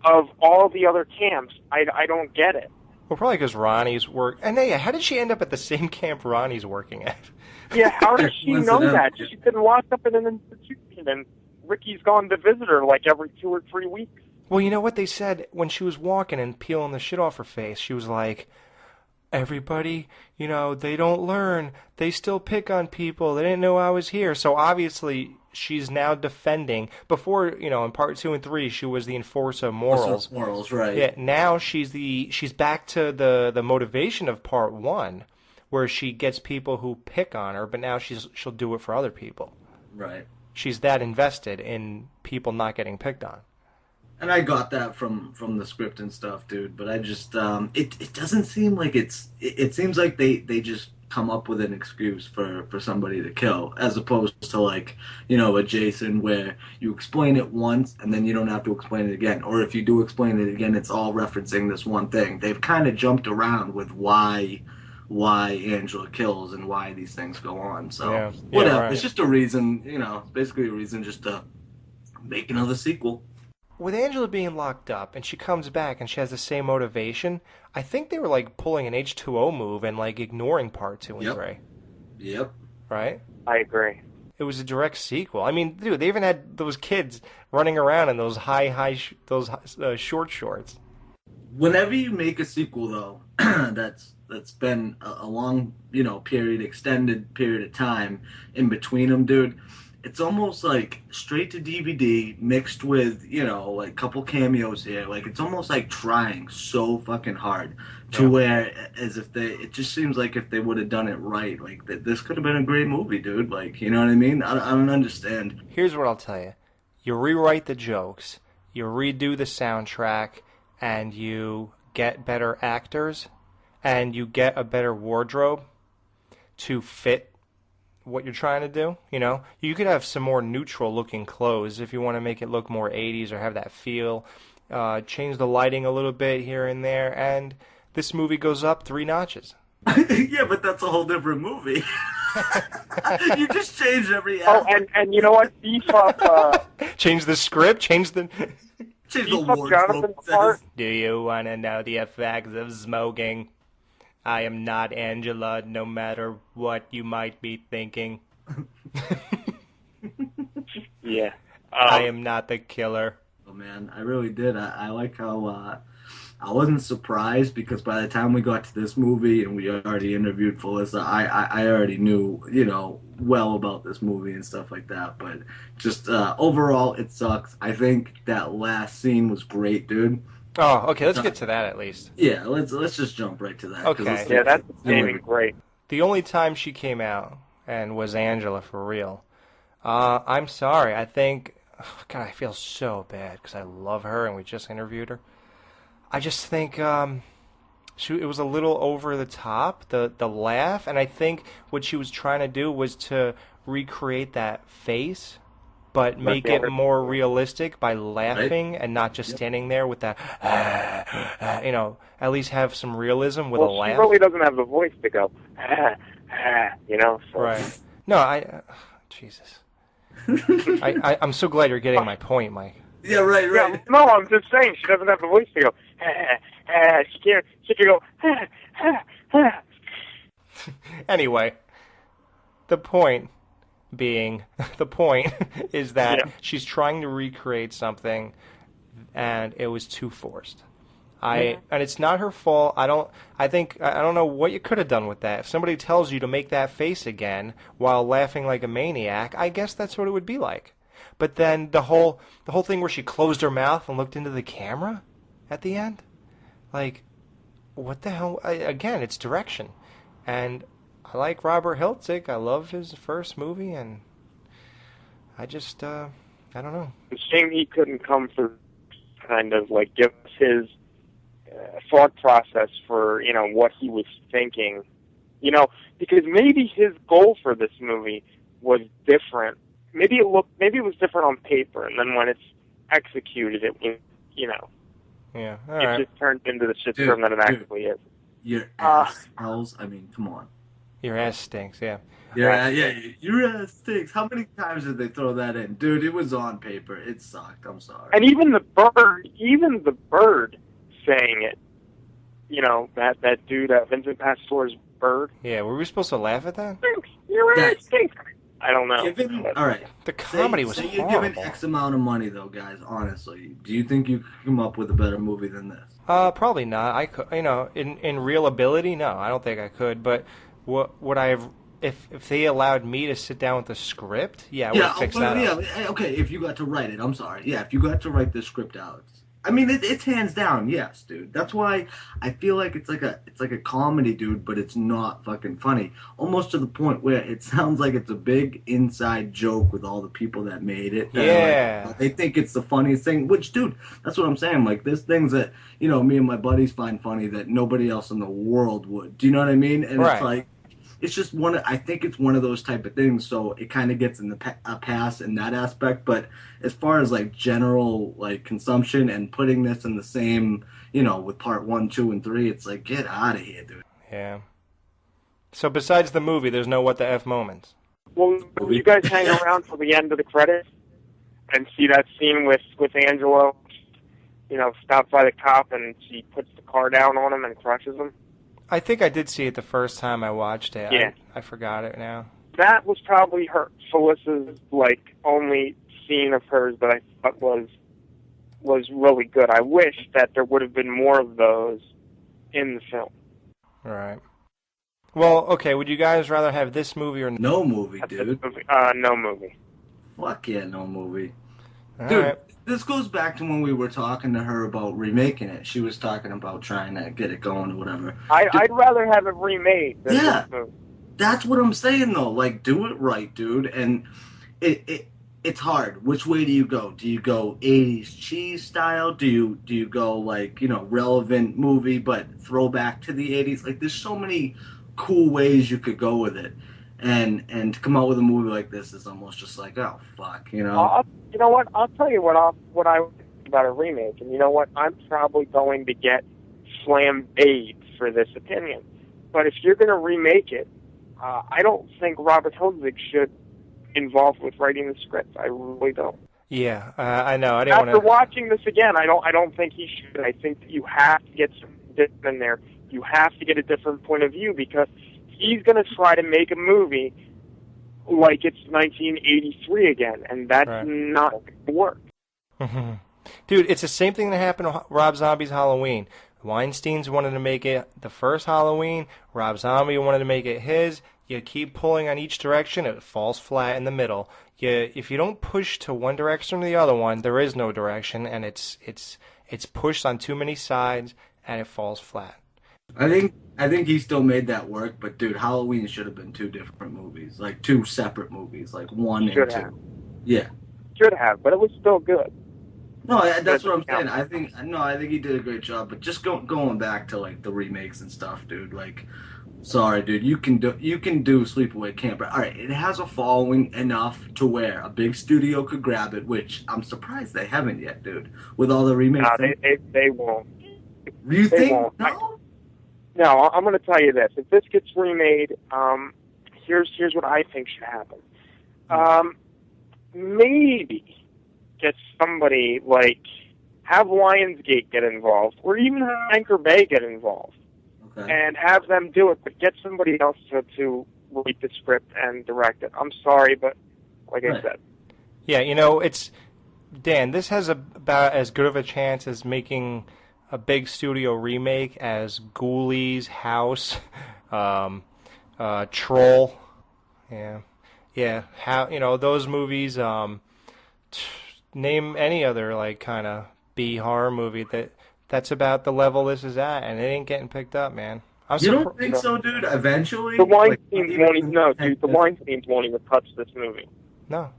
Speaker 4: of all the other camps? I don't get it.
Speaker 2: Well, probably because Ronnie's work. And yeah, how did she end up at the same camp Ronnie's working at?
Speaker 4: Yeah, how does she know that? She's been locked up in an institution, and Ricky's gone to visit her like every 2 or 3 weeks.
Speaker 2: Well, you know what they said when she was walking and peeling the shit off her face? She was like, everybody, you know, they don't learn. They still pick on people. They didn't know I was here. So obviously she's now defending. Before, you know, in part 2 and 3, she was the enforcer of morals.
Speaker 5: Morals, right.
Speaker 2: Yeah, now she's back to the motivation of part 1, where she gets people who pick on her, but now she'll do it for other people.
Speaker 5: Right. She's
Speaker 2: that invested in people not getting picked on.
Speaker 5: And I got that from the script and stuff, dude. But I just it doesn't seem like it seems like they just come up with an excuse for somebody to kill, as opposed to, like, you know, a Jason where you explain it once and then you don't have to explain it again, or if you do explain it again, it's all referencing this one thing. They've kind of jumped around with why Angela kills and why these things go on. So whatever, right. It's just a reason, you know, basically a reason just to make another sequel.
Speaker 2: With Angela being locked up and she comes back and she has the same motivation, I think they were like pulling an H2O move and like ignoring part 2 and 3.
Speaker 5: Yep.
Speaker 2: Right?
Speaker 4: I agree.
Speaker 2: It was a direct sequel. I mean, dude, they even had those kids running around in those short shorts.
Speaker 5: Whenever you make a sequel, though, that's been a long, you know, extended period of time in between them, dude, it's almost like straight to DVD mixed with, you know, like a couple cameos here. Like, it's almost like trying so fucking hard to where, as if it just seems like if they would have done it right, like this could have been a great movie, dude. Like, you know what I mean? I don't understand.
Speaker 2: Here's what I'll tell you. You rewrite the jokes, you redo the soundtrack, and you get better actors, and you get a better wardrobe to fit what you're trying to do. You know, you could have some more neutral looking clothes if you want to make it look more 80s or have that feel. Change the lighting a little bit here and there, and this movie goes up 3 notches.
Speaker 5: Yeah, but that's a whole different movie. You just change every
Speaker 4: aspect. And you know what? Beef up.
Speaker 2: Change the script. Change the
Speaker 4: Jonathan's part.
Speaker 2: Do you want to know the effects of smoking? I am not Angela, no matter what you might be thinking.
Speaker 4: Yeah.
Speaker 2: I am not the killer.
Speaker 5: man. I really did. I like how I wasn't surprised because by the time we got to this movie and we already interviewed Felissa, I already knew, well about this movie and stuff like that. But just overall, it sucks. I think that last scene was great, dude.
Speaker 2: Oh, okay. Let's get to that at least.
Speaker 5: Yeah, let's just jump right to that.
Speaker 2: Okay.
Speaker 4: Yeah, that's great.
Speaker 2: The only time she came out and was Angela for real. I'm sorry. I think, God, I feel so bad because I love her and we just interviewed her. I just think it was a little over the top, the laugh, and I think what she was trying to do was to recreate that face, but make it more realistic by laughing and not just standing there with that, at least have some realism with a laugh.
Speaker 4: She really doesn't have the voice to go, So.
Speaker 2: Right. No, Jesus. I'm so glad you're getting my point, Mike.
Speaker 5: Yeah, right.
Speaker 4: Yeah, no, I'm just saying she doesn't have the voice to go. She can go.
Speaker 2: Anyway, the point is that she's trying to recreate something, and it was too forced. And it's not her fault. I don't know what you could have done with that. If somebody tells you to make that face again while laughing like a maniac, I guess that's what it would be like. But then the whole thing where she closed her mouth and looked into the camera at the end, like, what the hell? Again, it's direction, and I like Robert Hiltzik. I love his first movie, and I just I don't know.
Speaker 4: It's a shame he couldn't come for kind of like give us his thought process for what he was thinking, because maybe his goal for this movie was different. Maybe it was different on paper, and then when it's executed, it was,
Speaker 2: Yeah, all
Speaker 4: it
Speaker 2: right.
Speaker 4: just turned into the shitstorm that it actually is.
Speaker 5: Your ass smells. I mean, come on.
Speaker 2: Your ass stinks, yeah.
Speaker 5: Your ass stinks. How many times did they throw that in? Dude, it was on paper. It sucked. I'm sorry.
Speaker 4: And even the bird saying it, that dude, Vincent Pasteur's bird.
Speaker 2: Yeah, were we supposed to laugh at that?
Speaker 4: Stinks. Your ass stinks. I don't know.
Speaker 5: All right.
Speaker 2: The comedy was
Speaker 5: you're
Speaker 2: horrible.
Speaker 5: given X amount of money, though, guys. Honestly, do you think you could come up with a better movie than this?
Speaker 2: Probably not. I could, in real ability, no, I don't think I could. But what would I have? If they allowed me to sit down with the script, I would fix that up.
Speaker 5: Okay, if you got to write it, I'm sorry. Yeah, if you got to write the script out. I mean, it's hands down, yes, dude. That's why I feel like it's like a comedy, dude, but it's not fucking funny. Almost to the point where it sounds like it's a big inside joke with all the people that made it.
Speaker 2: Yeah.
Speaker 5: They think it's the funniest thing, which, dude, that's what I'm saying. Like, there's things that, me and my buddies find funny that nobody else in the world would. Do you know what I mean? And
Speaker 2: right.
Speaker 5: It's like, it's just I think it's one of those type of things, so it kind of gets in a pass in that aspect. But as far as like general like consumption and putting this in the same, with part 1, 2, and 3, it's like, get out of here, dude.
Speaker 2: Yeah. So besides the movie, there's no what the F moments.
Speaker 4: Well, will you guys hang around till the end of the credits and see that scene with Angelo, stopped by the cop and she puts the car down on him and crushes him?
Speaker 2: I think I did see it the first time I watched it.
Speaker 4: Yeah.
Speaker 2: I forgot it now.
Speaker 4: That was probably Felissa's only scene of hers that I thought was really good. I wish that there would have been more of those in the film.
Speaker 2: All right. Well, okay, would you guys rather have this movie or
Speaker 5: no movie, dude?
Speaker 4: No movie.
Speaker 5: Fuck yeah, no movie.
Speaker 2: All
Speaker 5: dude,
Speaker 2: right.
Speaker 5: This goes back to when we were talking to her about remaking it. She was talking about trying to get it going or whatever.
Speaker 4: I'd rather have it remade than this movie.
Speaker 5: That's what I'm saying, though. Like, do it right, dude. And it's hard. Which way do you go? Do you go 80s cheese style? Do you go, relevant movie but throwback to the 80s? Like, there's so many cool ways you could go with it. And to come out with a movie like this is almost just like, oh, fuck,
Speaker 4: you know what? I'll tell you what I would think about a remake. And you know what? I'm probably going to get flambéed for this opinion. But if you're going to remake it, I don't think Robert Hiltzik should involved with writing the script. I really don't.
Speaker 2: Yeah, I know.
Speaker 4: After watching this again, I don't think he should. I think that you have to get some different in there. You have to get a different point of view because he's going to try to make a movie like it's 1983 again, and that's not going to work.
Speaker 2: Mm-hmm. Dude, it's the same thing that happened to Rob Zombie's Halloween. Weinstein's wanted to make it the first Halloween. Rob Zombie wanted to make it his. You keep pulling on each direction, it falls flat in the middle. If you don't push to one direction or the other one, there is no direction, and it's pushed on too many sides, and it falls flat.
Speaker 5: I think he still made that work, but dude, Halloween should have been 2 different movies, like 2 separate movies, like 1 and 2.
Speaker 4: Have.
Speaker 5: Yeah,
Speaker 4: should have, but it was still good.
Speaker 5: No, that's what I'm saying. I think he did a great job, but just going back to like the remakes and stuff, dude. Like, sorry, dude, you can do Sleepaway Camp. All right, it has a following enough to where a big studio could grab it, which I'm surprised they haven't yet, dude. With all the remakes,
Speaker 4: no, they won't.
Speaker 5: You think?
Speaker 4: Won't.
Speaker 5: No.
Speaker 4: No, I'm going to tell you this. If this gets remade, here's what I think should happen. Maybe get somebody like, have Lionsgate get involved, or even have Anchor Bay get involved, and have them do it, but get somebody else to write the script and direct it. I'm sorry, but like I said.
Speaker 2: Yeah, it's, Dan, this has about as good of a chance as making a big studio remake as Ghoulies, House, Troll. Yeah. How, those movies, name any other like kind of B horror movie that's about the level this is at, and it ain't getting picked up, man.
Speaker 5: You don't think so, dude? Eventually,
Speaker 4: the Weinsteins won't even. No, dude, the Weinsteins won't even touch this movie.
Speaker 2: No,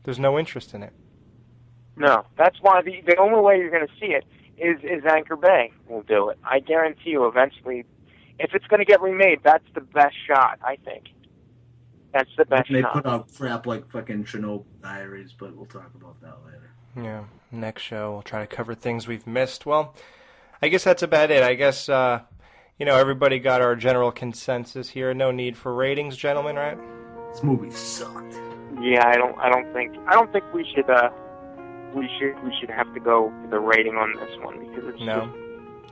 Speaker 2: there's no interest in it.
Speaker 4: No, that's why the only way you're going to see it is Anchor Bay will do it. I guarantee you, eventually, if it's going to get remade, that's the best shot. I think. That's the best
Speaker 5: They
Speaker 4: shot.
Speaker 5: put out crap like fucking Chernobyl Diaries, but we'll talk about that later.
Speaker 2: Yeah, next show we'll try to cover things we've missed. Well, I guess that's about it. I guess, everybody got our general consensus here. No need for ratings, gentlemen, right?
Speaker 5: This movie sucked.
Speaker 4: Yeah, I don't think we should have to go for the rating on this one, because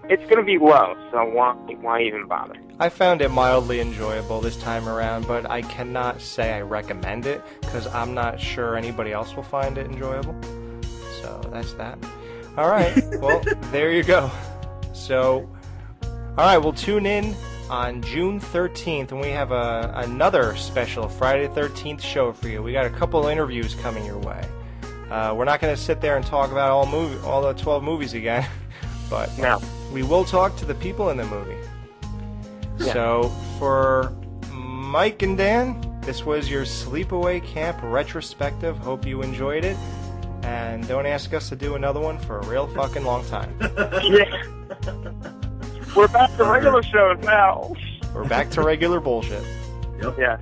Speaker 4: it's going to be low, so why even bother?
Speaker 2: I found it mildly enjoyable this time around, but I cannot say I recommend it, because I'm not sure anybody else will find it enjoyable. So that's that. All right, well, there you go. So, all right, we'll tune in on June 13th, and we have another special Friday the 13th show for you. We got a couple interviews coming your way. We're not going to sit there and talk about all the 12 movies again, but we will talk to the people in the movie. Yeah. So, for Mike and Dan, this was your Sleepaway Camp retrospective. Hope you enjoyed it. And don't ask us to do another one for a real fucking long time.
Speaker 4: Yeah. We're back to regular shows now.
Speaker 2: We're back to regular bullshit.
Speaker 5: Yep.
Speaker 4: Yeah.